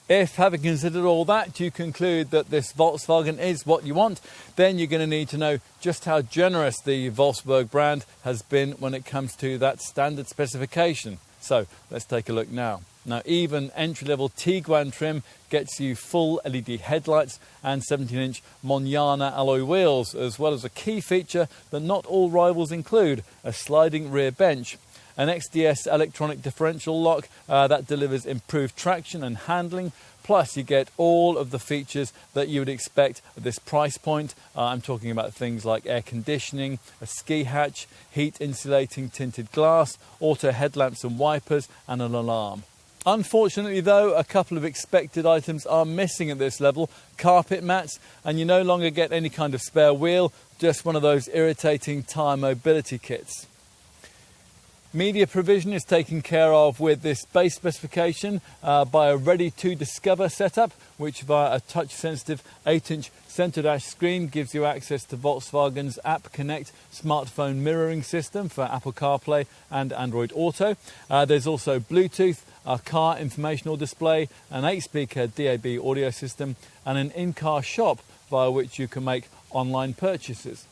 If, having considered all that, you conclude that this Volkswagen is what you want, then you're going to need to know just how generous the Wolfsburg brand has been when it comes to that standard specification. So let's take a look now. Now, even entry-level Tiguan trim gets you full LED headlights and 17-inch Monjana alloy wheels, as well as a key feature that not all rivals include, a sliding rear bench. An XDS electronic differential lock that delivers improved traction and handling, plus you get all of the features that you would expect at this price point. I'm talking about things like air conditioning, a ski hatch, heat insulating tinted glass, auto headlamps and wipers, and an alarm. Unfortunately though, a couple of expected items are missing at this level: carpet mats, and you no longer get any kind of spare wheel, just one of those irritating tyre mobility kits. Media provision is taken care of with this base specification by a ready-to-discover setup, which via a touch-sensitive 8-inch centre dash screen gives you access to Volkswagen's App Connect smartphone mirroring system for Apple CarPlay and Android Auto. There's also Bluetooth, a car informational display, an 8-speaker DAB audio system, and an in-car shop via which you can make online purchases.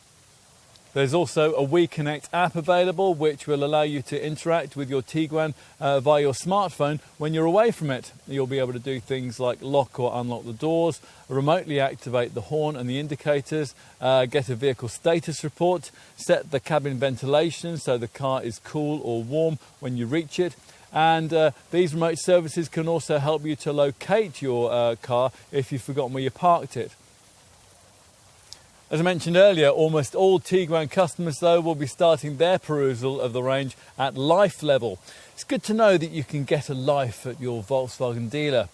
There's also a WeConnect app available, which will allow you to interact with your Tiguan via your smartphone when you're away from it. You'll be able to do things like lock or unlock the doors, remotely activate the horn and the indicators, get a vehicle status report, set the cabin ventilation so the car is cool or warm when you reach it. And these remote services can also help you to locate your car if you've forgotten where you parked it. As I mentioned earlier, almost all Tiguan customers, though, will be starting their perusal of the range at life level. It's good to know that you can get a life at your Volkswagen dealer.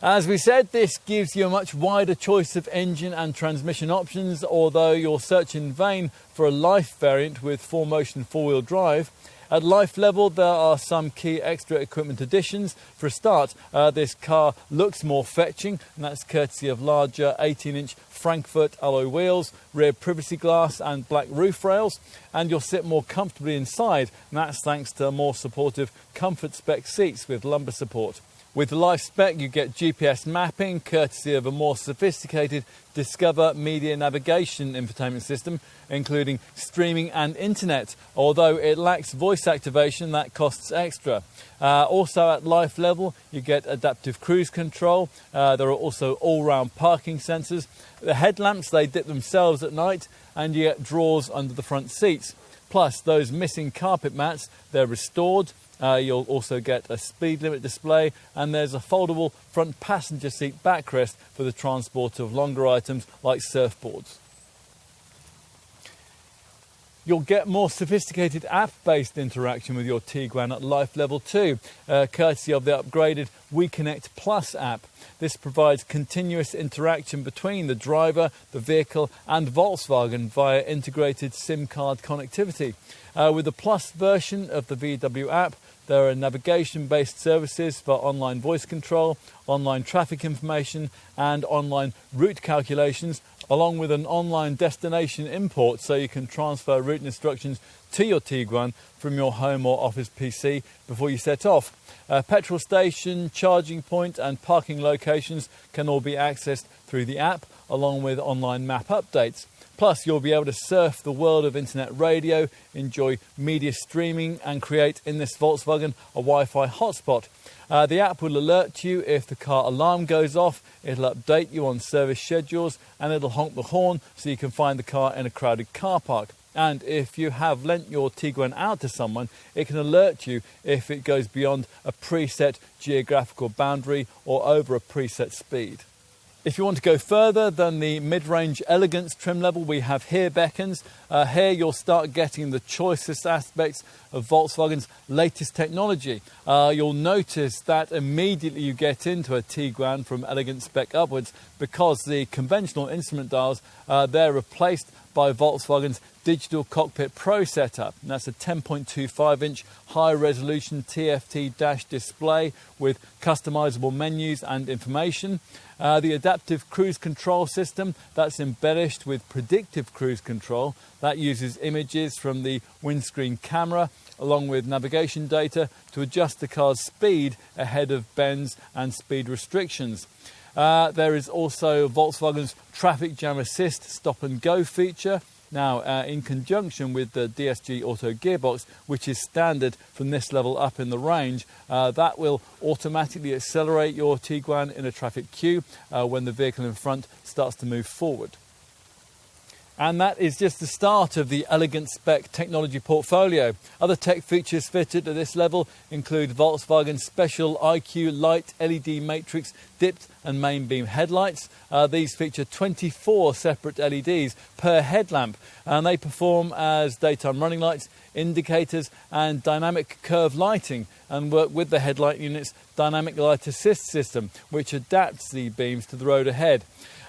As we said, this gives you a much wider choice of engine and transmission options, although you'll search in vain for a life variant with 4Motion four-wheel drive. At life level, there are some key extra equipment additions. For a start, this car looks more fetching, and that's courtesy of larger 18-inch Frankfurt alloy wheels, rear privacy glass and black roof rails, and you'll sit more comfortably inside, and that's thanks to more supportive comfort spec seats with lumbar support. With the life spec, you get GPS mapping, courtesy of a more sophisticated Discover Media Navigation infotainment system, including streaming and internet, although it lacks voice activation that costs extra. Also at life level, you get adaptive cruise control. There are also all-round parking sensors. The headlamps, they dip themselves at night, and you get drawers under the front seats. Plus, those missing carpet mats, they're restored. You'll also get a speed limit display, and there's a foldable front passenger seat backrest for the transport of longer items like surfboards. You'll get more sophisticated app-based interaction with your Tiguan at life level 2, courtesy of the upgraded WeConnect Plus app. This provides continuous interaction between the driver, the vehicle and Volkswagen via integrated SIM card connectivity. With the Plus version of the VW app, there are navigation-based services for online voice control, online traffic information and online route calculations, along with an online destination import so you can transfer route instructions to your Tiguan from your home or office PC before you set off. Petrol station, charging point and parking locations can all be accessed through the app, along with online map updates. Plus, you'll be able to surf the world of internet radio, enjoy media streaming and create in this Volkswagen a Wi-Fi hotspot. The app will alert you if the car alarm goes off, it'll update you on service schedules, and it'll honk the horn so you can find the car in a crowded car park. And if you have lent your Tiguan out to someone, it can alert you if it goes beyond a preset geographical boundary or over a preset speed. If you want to go further than the mid-range elegance trim level we have here beckons, here you'll start getting the choicest aspects of Volkswagen's latest technology. You'll notice that immediately you get into a Tiguan from elegance spec upwards, because the conventional instrument dials, they're replaced by Volkswagen's Digital Cockpit Pro setup. And that's a 10.25-inch high-resolution TFT dash display with customizable menus and information. The adaptive cruise control system, that's embellished with predictive cruise control. That uses images from the windscreen camera along with navigation data to adjust the car's speed ahead of bends and speed restrictions. There is also Volkswagen's Traffic Jam Assist Stop and Go feature. Now, in conjunction with the DSG Auto gearbox, which is standard from this level up in the range, that will automatically accelerate your Tiguan in a traffic queue when the vehicle in front starts to move forward. And that is just the start of the elegant spec technology portfolio. Other tech features fitted at this level include Volkswagen's special IQ Light LED matrix dipped and main beam headlights. These feature 24 separate LEDs per headlamp, and they perform as daytime running lights, indicators and dynamic curve lighting, and work with the headlight unit's dynamic light assist system, which adapts the beams to the road ahead.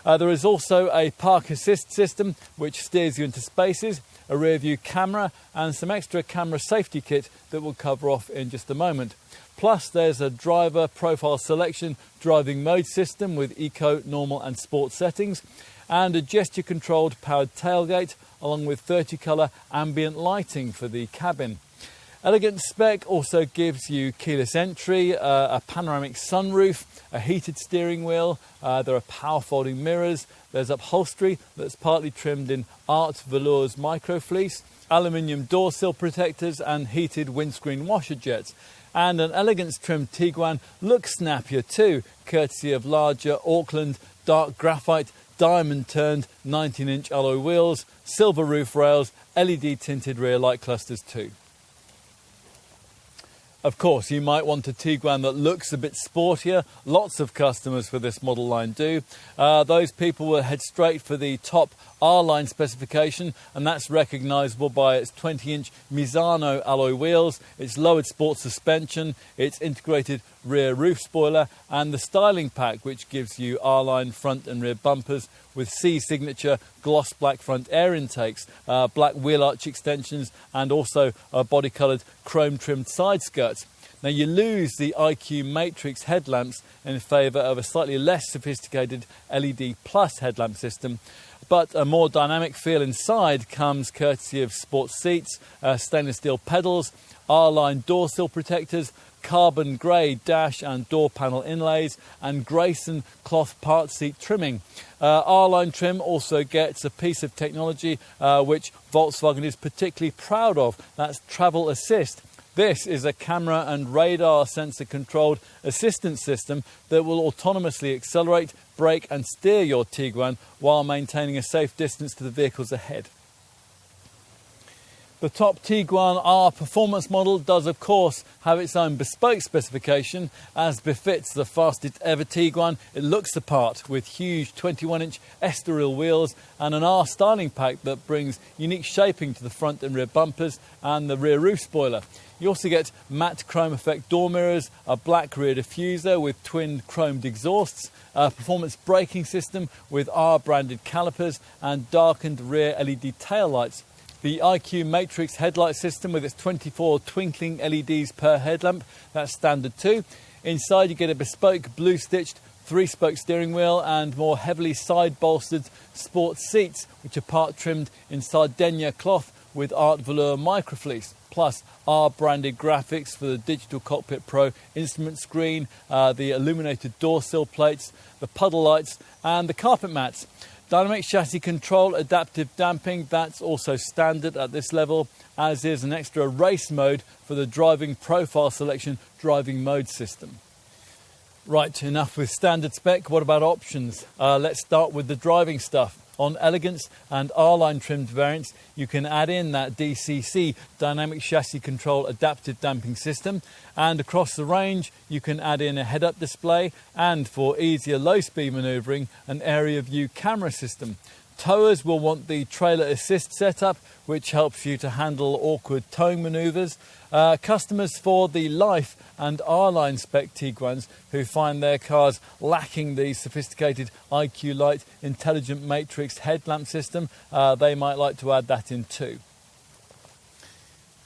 There is also a park assist system which steers you into spaces, a rear view camera and some extra camera safety kit that we'll cover off in just a moment. Plus there's a driver profile selection driving mode system with eco, normal and sport settings, and a gesture controlled powered tailgate along with 30 colour ambient lighting for the cabin. Elegant spec also gives you keyless entry, a panoramic sunroof, a heated steering wheel, there are power folding mirrors, there's upholstery that's partly trimmed in art velours microfleece, aluminium door sill protectors and heated windscreen washer jets. And an elegance trimmed Tiguan looks snappier too, courtesy of larger Auckland dark graphite diamond turned 19-inch alloy wheels, silver roof rails, LED tinted rear light clusters too. Of course, you might want a Tiguan that looks a bit sportier. Lots of customers for this model line do. Those people will head straight for the top R-line specification, and that's recognisable by its 20-inch Misano alloy wheels, its lowered sport suspension, its integrated rear roof spoiler, and the styling pack, which gives you R-line front and rear bumpers with C-signature gloss black front air intakes, black wheel arch extensions, and also body-coloured chrome-trimmed side skirts. Now, you lose the IQ Matrix headlamps in favour of a slightly less sophisticated LED Plus headlamp system, but a more dynamic feel inside comes courtesy of sports seats, stainless steel pedals, R-line door sill protectors, carbon grey dash and door panel inlays, and Grayson cloth part seat trimming. R-Line trim also gets a piece of technology which Volkswagen is particularly proud of. That's Travel Assist. This is a camera and radar sensor controlled assistance system that will autonomously accelerate, brake and steer your Tiguan while maintaining a safe distance to the vehicles ahead. The top Tiguan R performance model does of course have its own bespoke specification. As befits the fastest ever Tiguan, it looks the part with huge 21-inch Estoril wheels and an R styling pack that brings unique shaping to the front and rear bumpers and the rear roof spoiler. You also get matte chrome effect door mirrors, a black rear diffuser with twin chromed exhausts, a performance braking system with R branded calipers and darkened rear LED tail lights. The IQ Matrix headlight system with its 24 twinkling LEDs per headlamp, that's standard too. Inside you get a bespoke blue stitched 3-spoke steering wheel and more heavily side bolstered sports seats, which are part trimmed in Sardinia cloth with art velour microfleece, plus R-branded graphics for the Digital Cockpit Pro instrument screen, the illuminated door sill plates, the puddle lights and the carpet mats. Dynamic chassis control, adaptive damping, that's also standard at this level, as is an extra race mode for the driving profile selection driving mode system. Right, enough with standard spec. What about options? Let's start with the driving stuff. On Elegance and R-Line trimmed variants, you can add in that DCC, Dynamic Chassis Control Adaptive Damping System, and across the range you can add in a head-up display and, for easier low-speed manoeuvring, an area view camera system. Towers will want the trailer assist setup, which helps you to handle awkward towing manoeuvres. Customers for the Life and R-Line spec Tiguans who find their cars lacking the sophisticated IQ Light intelligent matrix headlamp system, they might like to add that in too.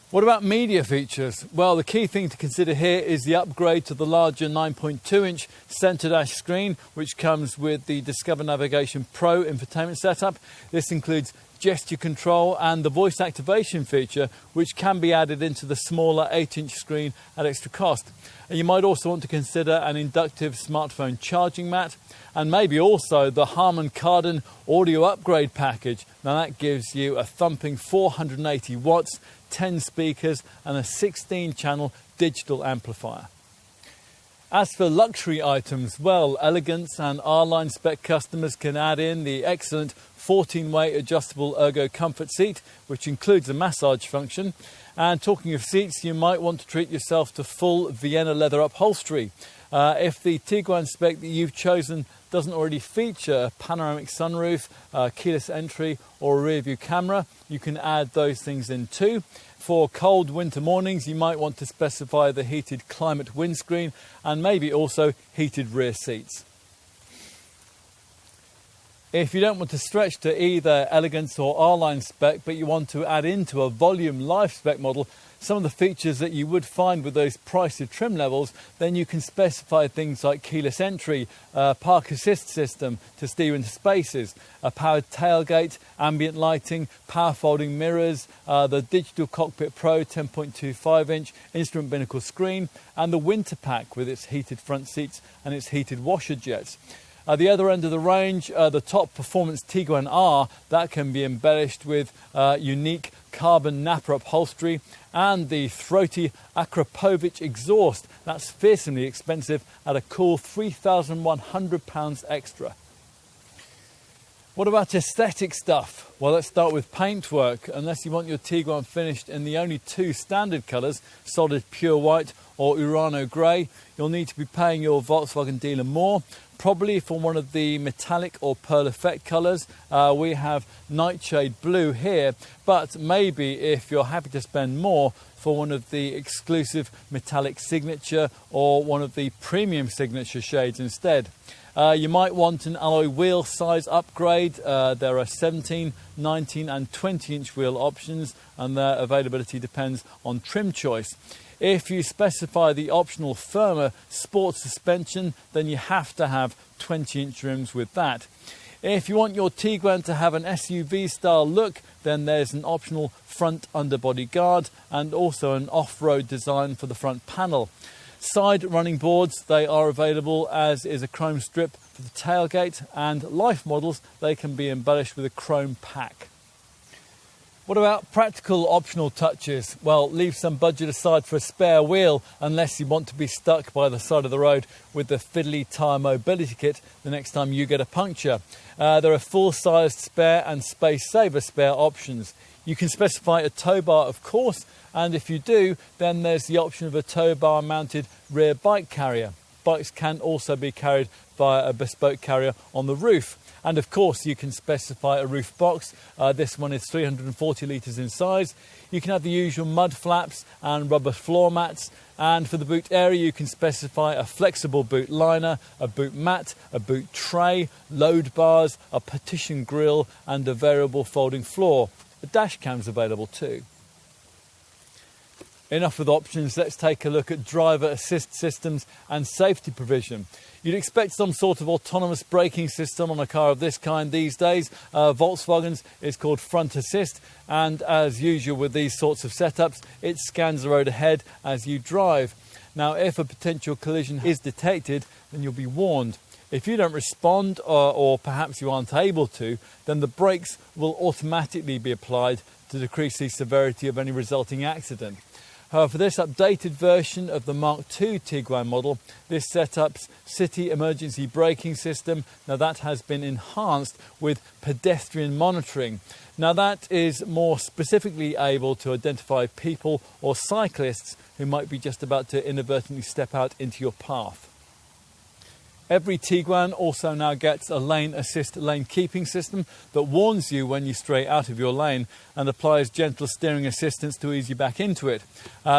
What about media features? Well, the key thing to consider here is the upgrade to the larger 9.2-inch centre dash screen, which comes with the Discover Navigation Pro infotainment setup. This includes gesture control and the voice activation feature, which can be added into the smaller 8-inch screen at extra cost. And you might also want to consider an inductive smartphone charging mat, and maybe also the Harman Kardon audio upgrade package. Now that gives you a thumping 480 watts, 10 speakers and a 16-channel digital amplifier. As for luxury items, well, Elegance and R-Line spec customers can add in the excellent 14-way adjustable ergo comfort seat, which includes a massage function. And talking of seats, you might want to treat yourself to full Vienna leather upholstery. If the Tiguan spec that you've chosen doesn't already feature a panoramic sunroof, keyless entry or a rear view camera, you can add those things in too. For cold winter mornings, you might want to specify the heated climate windscreen and maybe also heated rear seats. If you don't want to stretch to either Elegance or R-Line spec, but you want to add into a volume life spec model some of the features that you would find with those pricey trim levels, then you can specify things like keyless entry, park assist system to steer into spaces, a powered tailgate, ambient lighting, power folding mirrors, the Digital Cockpit Pro 10.25-inch instrument binnacle screen, and the winter pack with its heated front seats and its heated washer jets. At the other end of the range, the top performance Tiguan R, that can be embellished with unique carbon Napa upholstery and the throaty Akrapovic exhaust. That's fearsomely expensive at a cool £3,100 extra. What about aesthetic stuff? Well, let's start with paintwork. Unless you want your Tiguan finished in the only two standard colours, solid pure white or Urano grey, you'll need to be paying your Volkswagen dealer more. Probably for one of the metallic or pearl effect colours. We have nightshade blue here, but maybe if you're happy to spend more for one of the exclusive metallic signature or one of the premium signature shades instead. You might want an alloy wheel size upgrade. There are 17, 19 and 20-inch wheel options, and their availability depends on trim choice. If you specify the optional firmer sport suspension, then you have to have 20-inch rims with that. If you want your Tiguan to have an SUV style look, then there's an optional front underbody guard and also an off-road design for the front panel. Side running boards, they are available, as is a chrome strip for the tailgate, and Life models, they can be embellished with a chrome pack. What about practical optional touches? Well, leave some budget aside for a spare wheel unless you want to be stuck by the side of the road with the fiddly tyre mobility kit the next time you get a puncture. There are full-sized spare and space-saver spare options. You can specify a tow bar, of course, and if you do, then there's the option of a tow bar mounted rear bike carrier. Bikes can also be carried by a bespoke carrier on the roof. And of course you can specify a roof box. This one is 340 litres in size. You can have the usual mud flaps and rubber floor mats. And for the boot area you can specify a flexible boot liner, a boot mat, a boot tray, load bars, a partition grille and a variable folding floor. A dash cam's available too. Enough with options, let's take a look at driver assist systems and safety provision. You'd expect some sort of autonomous braking system on a car of this kind these days. Volkswagen's is called front assist, and as usual with these sorts of setups, it scans the road ahead as you drive. Now, if a potential collision is detected, then you'll be warned. If you don't respond, or perhaps you aren't able to, then the brakes will automatically be applied to decrease the severity of any resulting accident. However, for this updated version of the Mark II Tiguan model, this setup's city emergency braking system, now that has been enhanced with pedestrian monitoring. Now that is more specifically able to identify people or cyclists who might be just about to inadvertently step out into your path. Every Tiguan also now gets a lane assist lane keeping system that warns you when you stray out of your lane and applies gentle steering assistance to ease you back into it.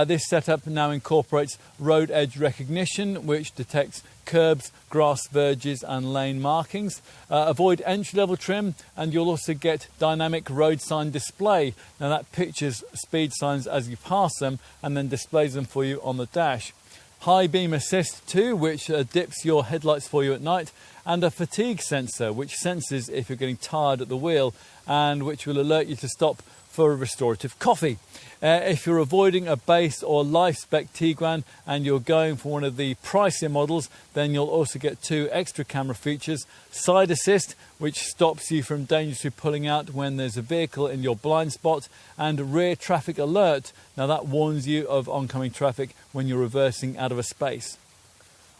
This setup now incorporates road edge recognition, which detects curbs, grass verges and lane markings. Avoid entry-level trim, and you'll also get dynamic road sign display. Now that pictures speed signs as you pass them and then displays them for you on the dash. High beam assist too, which dips your headlights for you at night, and a fatigue sensor which senses if you're getting tired at the wheel and which will alert you to stop for a restorative coffee. If you're avoiding a base or life spec Tiguan and you're going for one of the pricier models, then you'll also get 2 extra camera features: side assist, which stops you from dangerously pulling out when there's a vehicle in your blind spot, and rear traffic alert. Now that warns you of oncoming traffic when you're reversing out of a space.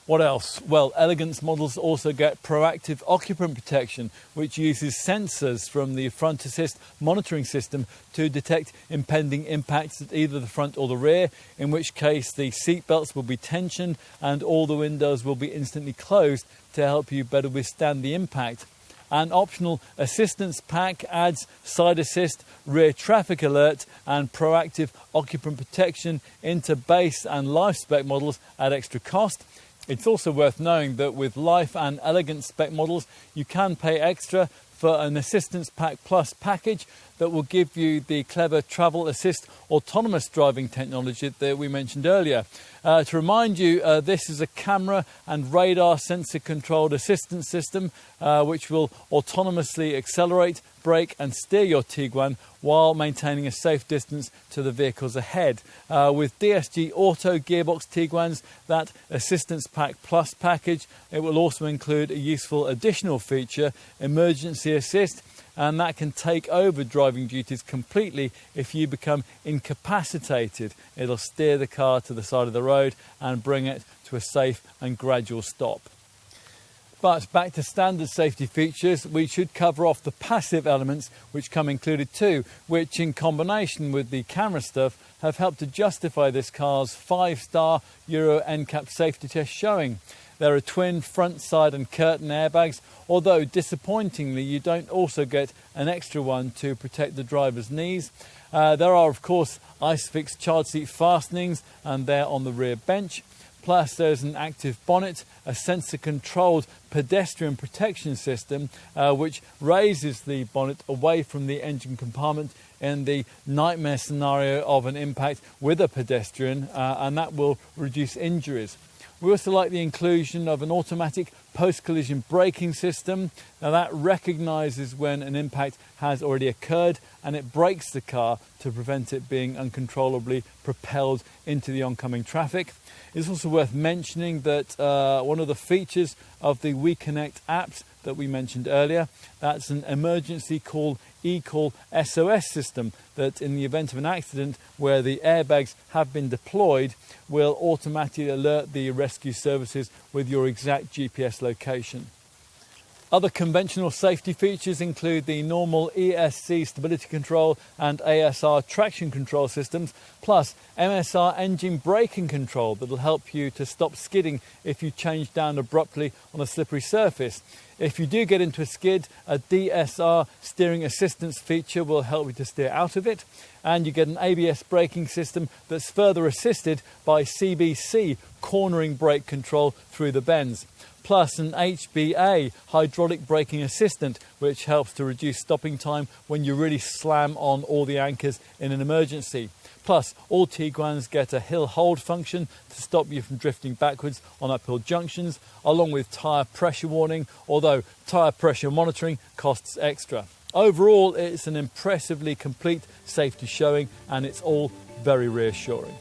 What else? Well, Elegance models also get proactive occupant protection, which uses sensors from the front assist monitoring system to detect impending impacts at either the front or the rear, in which case the seat belts will be tensioned and all the windows will be instantly closed to help you better withstand the impact. An optional assistance pack adds side assist, rear traffic alert and proactive occupant protection into base and life spec models at extra cost. It's also worth knowing that with Life and Elegance spec models, you can pay extra for an Assistance Pack Plus package that will give you the clever Travel Assist autonomous driving technology that we mentioned earlier. To remind you, this is a camera and radar sensor controlled assistance system which will autonomously accelerate, brake and steer your Tiguan while maintaining a safe distance to the vehicles ahead. With DSG Auto Gearbox Tiguans, that Assistance Pack Plus package, it will also include a useful additional feature, Emergency Assist, and that can take over driving duties completely if you become incapacitated. It'll steer the car to the side of the road and bring it to a safe and gradual stop. But back to standard safety features, we should cover off the passive elements which come included too, which in combination with the camera stuff have helped to justify this car's 5-star Euro NCAP safety test showing. There are twin front, side and curtain airbags, although disappointingly you don't also get an extra one to protect the driver's knees. There are of course ISOFIX child seat fastenings and they're on the rear bench. Plus there's an active bonnet, a sensor controlled pedestrian protection system which raises the bonnet away from the engine compartment in the nightmare scenario of an impact with a pedestrian, and that will reduce injuries. We also like the inclusion of an automatic post-collision braking system. Now that recognises when an impact has already occurred and it brakes the car to prevent it being uncontrollably propelled into the oncoming traffic. It's also worth mentioning that one of the features of the WeConnect apps that we mentioned earlier, that's an emergency call eCall SOS system that in the event of an accident where the airbags have been deployed will automatically alert the rescue services with your exact GPS location. Other conventional safety features include the normal ESC stability control and ASR traction control systems, plus MSR engine braking control that will help you to stop skidding if you change down abruptly on a slippery surface. If you do get into a skid, a DSR steering assistance feature will help you to steer out of it, and you get an ABS braking system that's further assisted by CBC cornering brake control through the bends. plus an HBA, hydraulic braking assistant, which helps to reduce stopping time when you really slam on all the anchors in an emergency. Plus, all Tiguans get a hill hold function to stop you from drifting backwards on uphill junctions, along with tyre pressure warning, although tyre pressure monitoring costs extra. Overall, it's an impressively complete safety showing, and it's all very reassuring.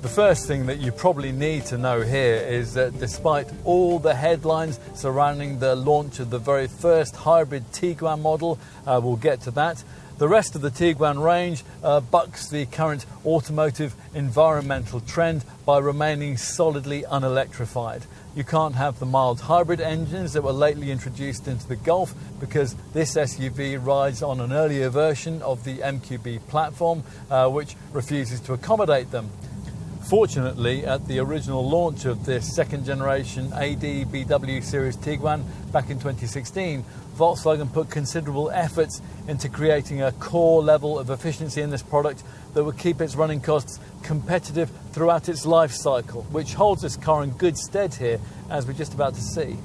The first thing that you probably need to know here is that despite all the headlines surrounding the launch of the very first hybrid Tiguan model, we'll get to that, the rest of the Tiguan range bucks the current automotive environmental trend by remaining solidly unelectrified. You can't have the mild hybrid engines that were lately introduced into the Golf because this SUV rides on an earlier version of the MQB platform, which refuses to accommodate them. Fortunately, at the original launch of this second generation AD/BW series Tiguan back in 2016, Volkswagen put considerable efforts into creating a core level of efficiency in this product that would keep its running costs competitive throughout its life cycle, which holds this car in good stead here, as we're just about to see.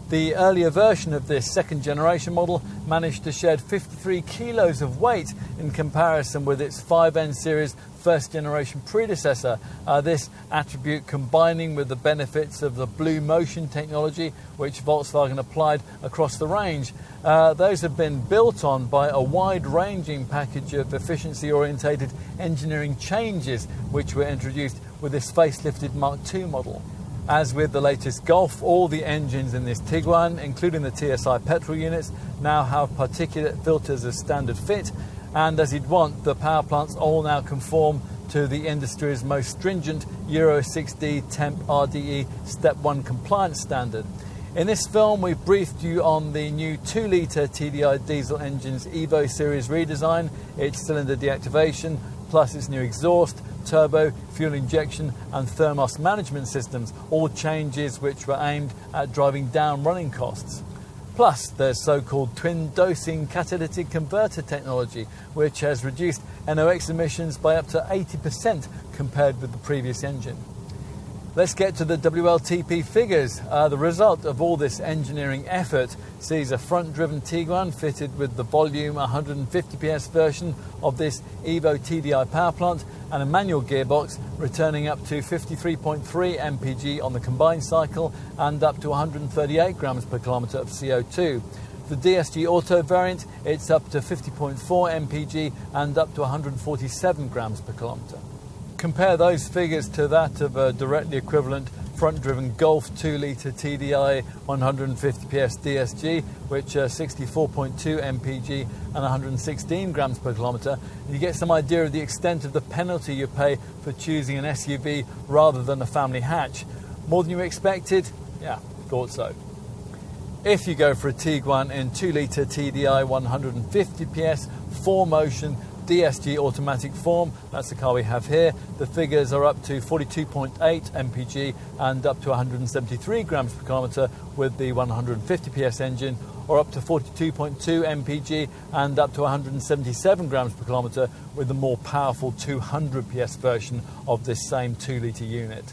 The earlier version of this second generation model managed to shed 53 kilos of weight in comparison with its 5N series first generation predecessor. This attribute, combining with the benefits of the Blue Motion technology which Volkswagen applied across the range, those have been built on by a wide-ranging package of efficiency-orientated engineering changes which were introduced with this facelifted Mark II model. As with the latest Golf, all the engines in this Tiguan, including the TSI petrol units, now have particulate filters as standard fit, and as you'd want, the power plants all now conform to the industry's most stringent Euro 6D Temp RDE Step 1 compliance standard. In this film, we've briefed you on the new 2-litre TDI diesel engine's Evo series redesign, its cylinder deactivation, plus its new exhaust, turbo, fuel injection and thermos management systems, all changes which were aimed at driving down running costs. Plus, there's so-called twin-dosing catalytic converter technology, which has reduced NOx emissions by up to 80% compared with the previous engine. Let's get to the WLTP figures. The result of all this engineering effort sees a front-driven Tiguan fitted with the volume 150 PS version of this Evo TDI power plant and a manual gearbox, returning up to 53.3 mpg on the combined cycle and up to 138 grams per kilometre of CO2. The DSG Auto variant, it's up to 50.4 mpg and up to 147 grams per kilometre. Compare those figures to that of a directly equivalent front-driven Golf 2-litre TDI 150 PS DSG, which are 64.2 mpg and 116 grams per kilometre. You get some idea of the extent of the penalty you pay for choosing an SUV rather than a family hatch. More than you expected? Yeah, thought so. If you go for a Tiguan in 2-litre TDI 150 PS 4Motion DSG automatic form, that's the car we have here, the figures are up to 42.8 mpg and up to 173 grams per kilometre with the 150 PS engine, or up to 42.2 mpg and up to 177 grams per kilometre with the more powerful 200 PS version of this same 2-litre unit.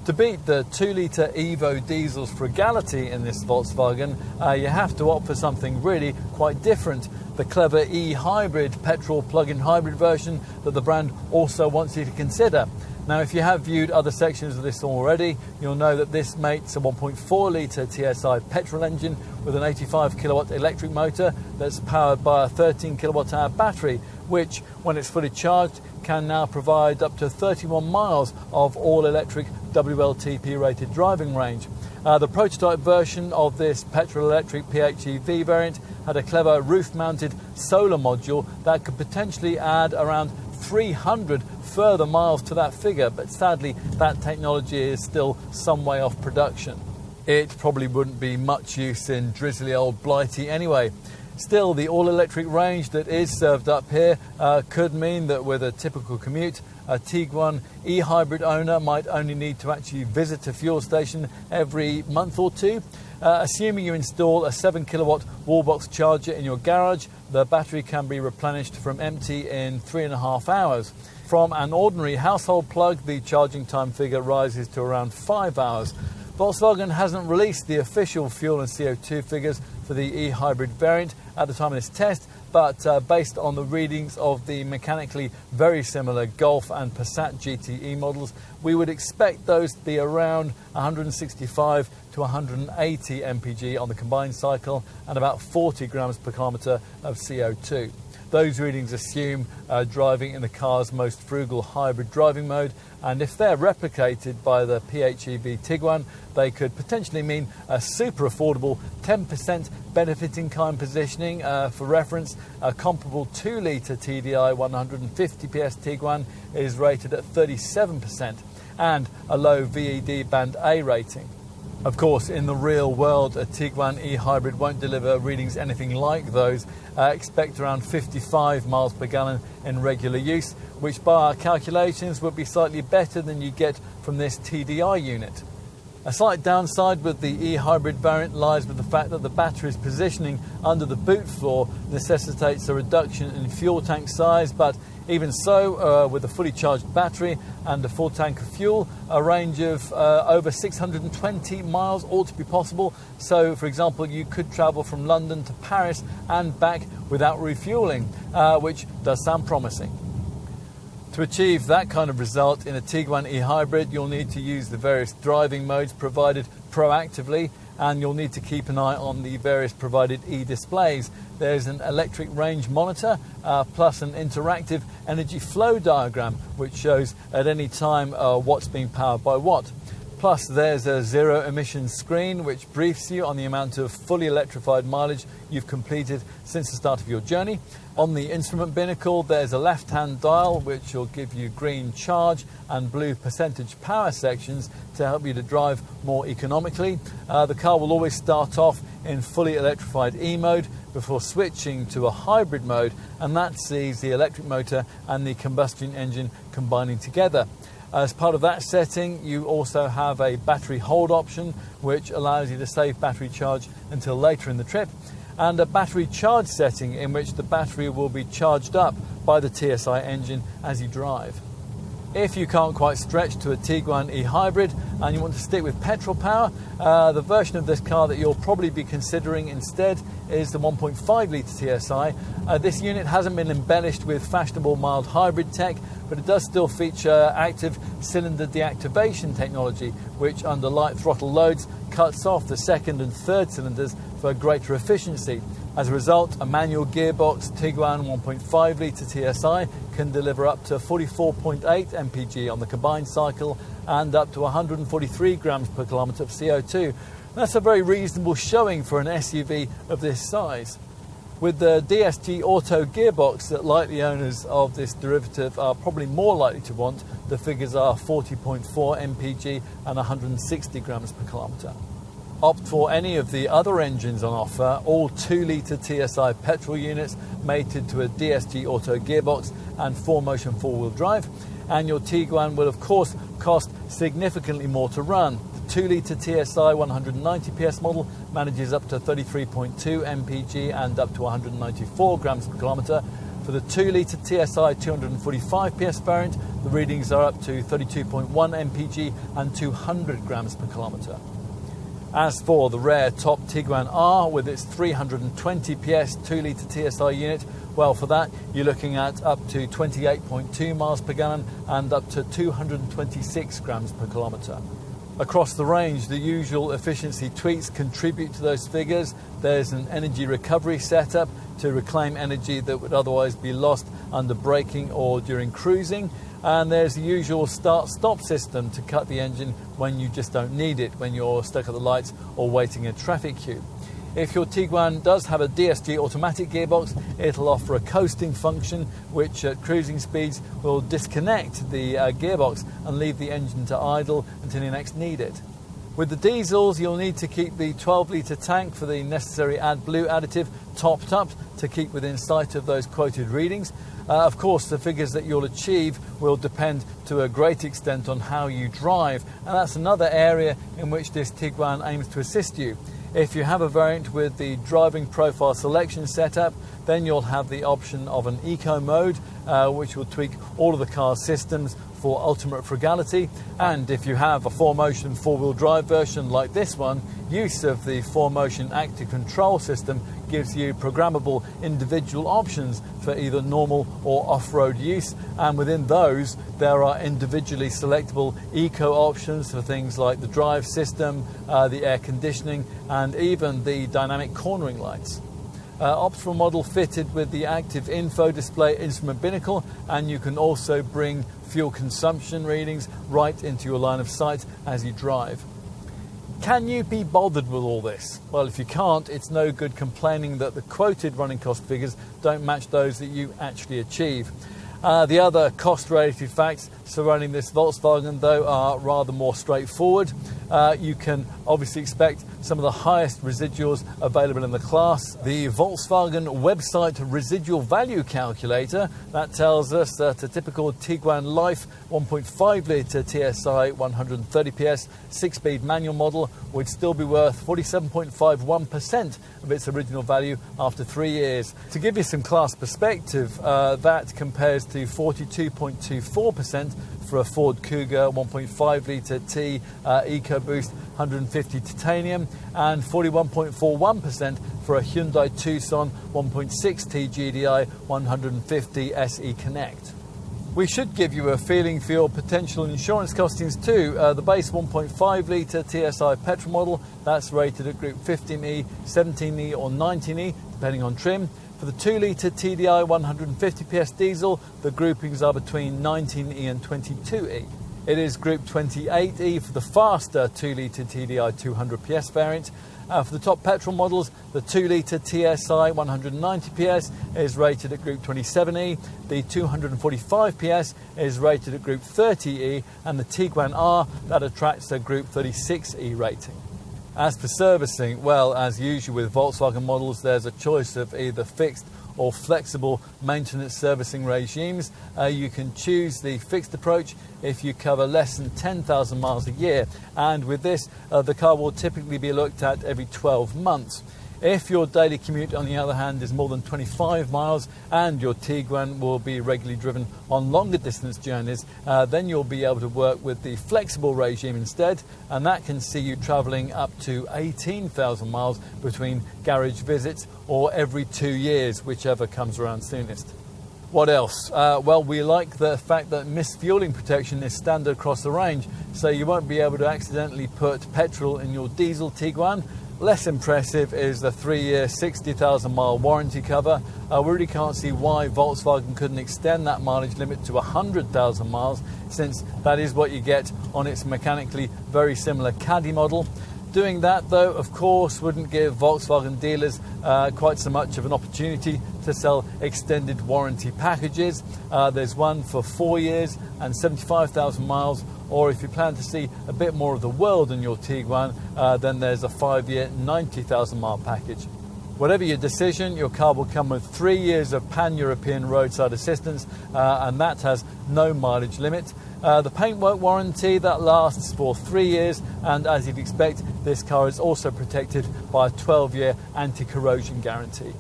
To beat the 2-litre Evo diesel's frugality in this Volkswagen, you have to opt for something really quite different. The clever e-hybrid petrol plug-in hybrid version that the brand also wants you to consider. Now, if you have viewed other sections of this already, you'll know that this mates a 1.4-litre TSI petrol engine with an 85 kilowatt electric motor that's powered by a 13 kilowatt hour battery, which, when it's fully charged, can now provide up to 31 miles of all-electric WLTP rated driving range. The prototype version of this petrol-electric PHEV variant had a clever roof-mounted solar module that could potentially add around 300 further miles to that figure, but sadly that technology is still some way off production. It probably wouldn't be much use in drizzly old Blighty anyway. Still, the all-electric range that is served up here could mean that with a typical commute, a Tiguan e-hybrid owner might only need to actually visit a fuel station every month or two. Assuming you install a 7 kilowatt wallbox charger in your garage, the battery can be replenished from empty in 3.5 hours. From an ordinary household plug, the charging time figure rises to around 5 hours. Volkswagen hasn't released the official fuel and CO2 figures for the e-hybrid variant at the time of this test, but based on the readings of the mechanically very similar Golf and Passat GTE models, we would expect those to be around 165 to 180 mpg on the combined cycle and about 40 grams per kilometre of CO2. Those readings assume driving in the car's most frugal hybrid driving mode, and if they're replicated by the PHEV Tiguan, they could potentially mean a super affordable 10% benefit-in-kind positioning. For reference, a comparable 2-litre TDI 150 PS Tiguan is rated at 37% and a low VED Band A rating. Of course, in the real world, a Tiguan e-hybrid won't deliver readings anything like those. Expect around 55 miles per gallon in regular use, which by our calculations would be slightly better than you get from this TDI unit. A slight downside with the e-hybrid variant lies with the fact that the battery's positioning under the boot floor necessitates a reduction in fuel tank size, but even so, with a fully charged battery and a full tank of fuel, a range of over 620 miles ought to be possible. So, for example, you could travel from London to Paris and back without refuelling, which does sound promising. To achieve that kind of result in a Tiguan e-hybrid, you'll need to use the various driving modes provided proactively, and you'll need to keep an eye on the various provided e-displays. There's an electric range monitor plus an interactive energy flow diagram which shows at any time what's being powered by what. Plus there's a zero emission screen which briefs you on the amount of fully electrified mileage you've completed since the start of your journey. On the instrument binnacle there's a left hand dial which will give you green charge and blue percentage power sections to help you to drive more economically. The car will always start off in fully electrified E mode before switching to a hybrid mode, and that sees the electric motor and the combustion engine combining together. As part of that setting, you also have a battery hold option which allows you to save battery charge until later in the trip, and a battery charge setting in which the battery will be charged up by the TSI engine as you drive. If you can't quite stretch to a Tiguan e-hybrid and you want to stick with petrol power, the version of this car that you'll probably be considering instead is the 1.5 litre TSI. This unit hasn't been embellished with fashionable mild hybrid tech, but it does still feature active cylinder deactivation technology, which under light throttle loads cuts off the second and third cylinders for greater efficiency. As a result, a manual gearbox Tiguan 1.5 litre TSI can deliver up to 44.8 mpg on the combined cycle and up to 143 grams per kilometre of CO2. That's a very reasonable showing for an SUV of this size. With the DSG Auto gearbox that likely owners of this derivative are probably more likely to want, the figures are 40.4 mpg and 160 grams per kilometre. Opt for any of the other engines on offer, all 2 litre TSI petrol units mated to a DSG Auto gearbox and 4Motion 4-wheel drive, and your Tiguan will of course cost significantly more to run. The 2 litre TSI 190 PS model manages up to 33.2 mpg and up to 194 grams per kilometre. For the 2 litre TSI 245 PS variant, the readings are up to 32.1 mpg and 200 grams per kilometre. As for the rare top Tiguan R with its 320 PS 2 litre TSI unit, well, for that you're looking at up to 28.2 miles per gallon and up to 226 grams per kilometre. Across the range, the usual efficiency tweaks contribute to those figures. There's an energy recovery setup to reclaim energy that would otherwise be lost under braking or during cruising. And there's the usual start-stop system to cut the engine when you just don't need it, when you're stuck at the lights or waiting in a traffic queue. If your Tiguan does have a DSG automatic gearbox, it'll offer a coasting function which at cruising speeds will disconnect the gearbox and leave the engine to idle until you next need it. With the diesels, you'll need to keep the 12-litre tank for the necessary AdBlue additive topped up to keep within sight of those quoted readings. Of course, the figures that you'll achieve will depend to a great extent on how you drive, and that's another area in which this Tiguan aims to assist you. If you have a variant with the driving profile selection setup, then you'll have the option of an eco mode, which will tweak all of the car's systems for ultimate frugality. And if you have a 4Motion four-wheel drive version like this one, use of the 4Motion active control system gives you programmable individual options for either normal or off-road use, and within those there are individually selectable eco options for things like the drive system, the air conditioning, and even the dynamic cornering lights. Opt for a model fitted with the active info display instrument binnacle, and you can also bring fuel consumption readings right into your line of sight as you drive. Can you be bothered with all this? Well, if you can't, it's no good complaining that the quoted running cost figures don't match those that you actually achieve. The other cost-related facts surrounding this Volkswagen, though, are rather more straightforward. You can obviously expect some of the highest residuals available in the class. The Volkswagen website residual value calculator, that tells us that a typical Tiguan Life 1.5-litre TSI 130 PS 6-speed manual model would still be worth 47.51% of its original value after 3 years. To give you some class perspective, that compares to 42.24% for a Ford Kuga 1.5-litre T EcoBoost 150 titanium, and 41.41% for a Hyundai Tucson 1.6T GDI 150 SE Connect. We should give you a feeling for your potential insurance costings too. The base 1.5-litre TSI petrol model, that's rated at Group 15E, 17E or 19E, depending on trim. For the 2-litre TDI 150 PS diesel, the groupings are between 19E and 22E. It is Group 28E for the faster 2-litre TDI 200 PS variant. For the top petrol models, the 2-litre TSI 190 PS is rated at Group 27E, the 245 PS is rated at Group 30E, and the Tiguan R, that attracts a Group 36E rating. As for servicing, well, as usual with Volkswagen models, there's a choice of either fixed or flexible maintenance servicing regimes. You can choose the fixed approach if you cover less than 10,000 miles a year, and with this the car will typically be looked at every 12 months. If your daily commute, on the other hand, is more than 25 miles and your Tiguan will be regularly driven on longer distance journeys, then you'll be able to work with the flexible regime instead, and that can see you travelling up to 18,000 miles between garage visits or every 2 years, whichever comes around soonest. What else? Well, we like the fact that misfueling protection is standard across the range, so you won't be able to accidentally put petrol in your diesel Tiguan. Less impressive is the 3-year 60,000 mile warranty cover. We really can't see why Volkswagen couldn't extend that mileage limit to 100,000 miles, since that is what you get on its mechanically very similar Caddy model. Doing that, though, of course, wouldn't give Volkswagen dealers quite so much of an opportunity to sell extended warranty packages. There's one for 4 years and 75,000 miles, or if you plan to see a bit more of the world in your Tiguan, then there's a 5-year 90,000 mile package. Whatever your decision, your car will come with 3 years of pan-European roadside assistance, and that has no mileage limit. The paintwork warranty, that lasts for 3 years, and as you'd expect, this car is also protected by a 12-year anti-corrosion guarantee.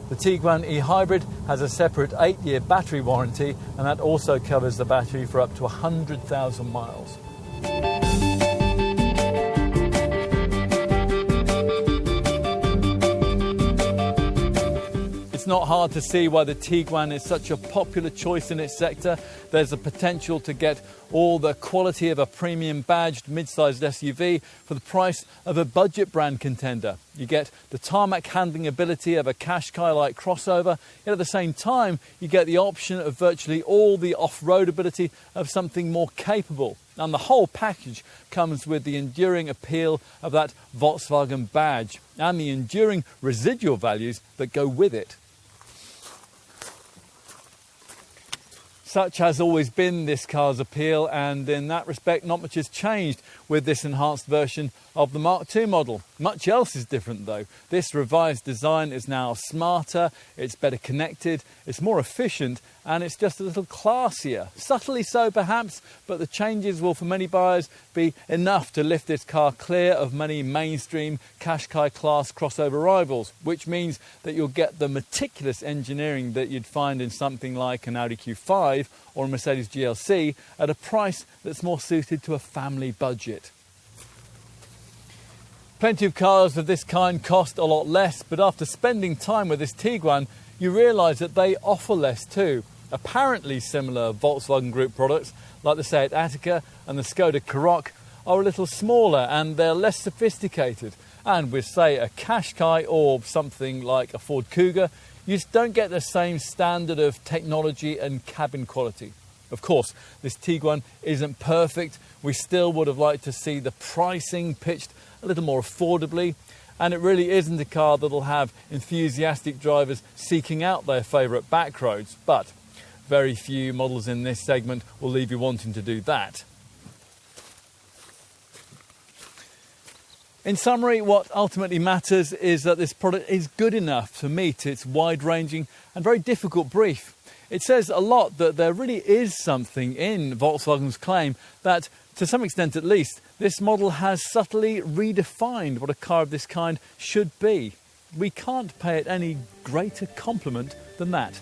The Tiguan e-Hybrid has a separate 8-year battery warranty, and that also covers the battery for up to 100,000 miles. It's not hard to see why the Tiguan is such a popular choice in its sector. There's a potential to get all the quality of a premium badged mid-sized SUV for the price of a budget brand contender. You get the tarmac handling ability of a Qashqai-like crossover, yet at the same time you get the option of virtually all the off-road ability of something more capable. And the whole package comes with the enduring appeal of that Volkswagen badge and the enduring residual values that go with it. Such has always been this car's appeal, and in that respect not much has changed with this enhanced version of the Mark II model. Much else is different though. This revised design is now smarter, it's better connected, it's more efficient, and it's just a little classier. Subtly so perhaps, but the changes will for many buyers be enough to lift this car clear of many mainstream Qashqai class crossover rivals, which means that you'll get the meticulous engineering that you'd find in something like an Audi Q5 or a Mercedes GLC at a price that's more suited to a family budget. Plenty of cars of this kind cost a lot less, but after spending time with this Tiguan, you realise that they offer less too. Apparently similar Volkswagen Group products like the Seat Ateca and the Skoda Karoq are a little smaller and they're less sophisticated. And with, say, a Qashqai or something like a Ford Kuga, you just don't get the same standard of technology and cabin quality. Of course, this Tiguan isn't perfect. We still would have liked to see the pricing pitched a little more affordably, and it really isn't a car that'll have enthusiastic drivers seeking out their favourite back roads, but very few models in this segment will leave you wanting to do that. In summary, what ultimately matters is that this product is good enough to meet its wide-ranging and very difficult brief. It says a lot that there really is something in Volkswagen's claim that, to some extent at least, this model has subtly redefined what a car of this kind should be. We can't pay it any greater compliment than that.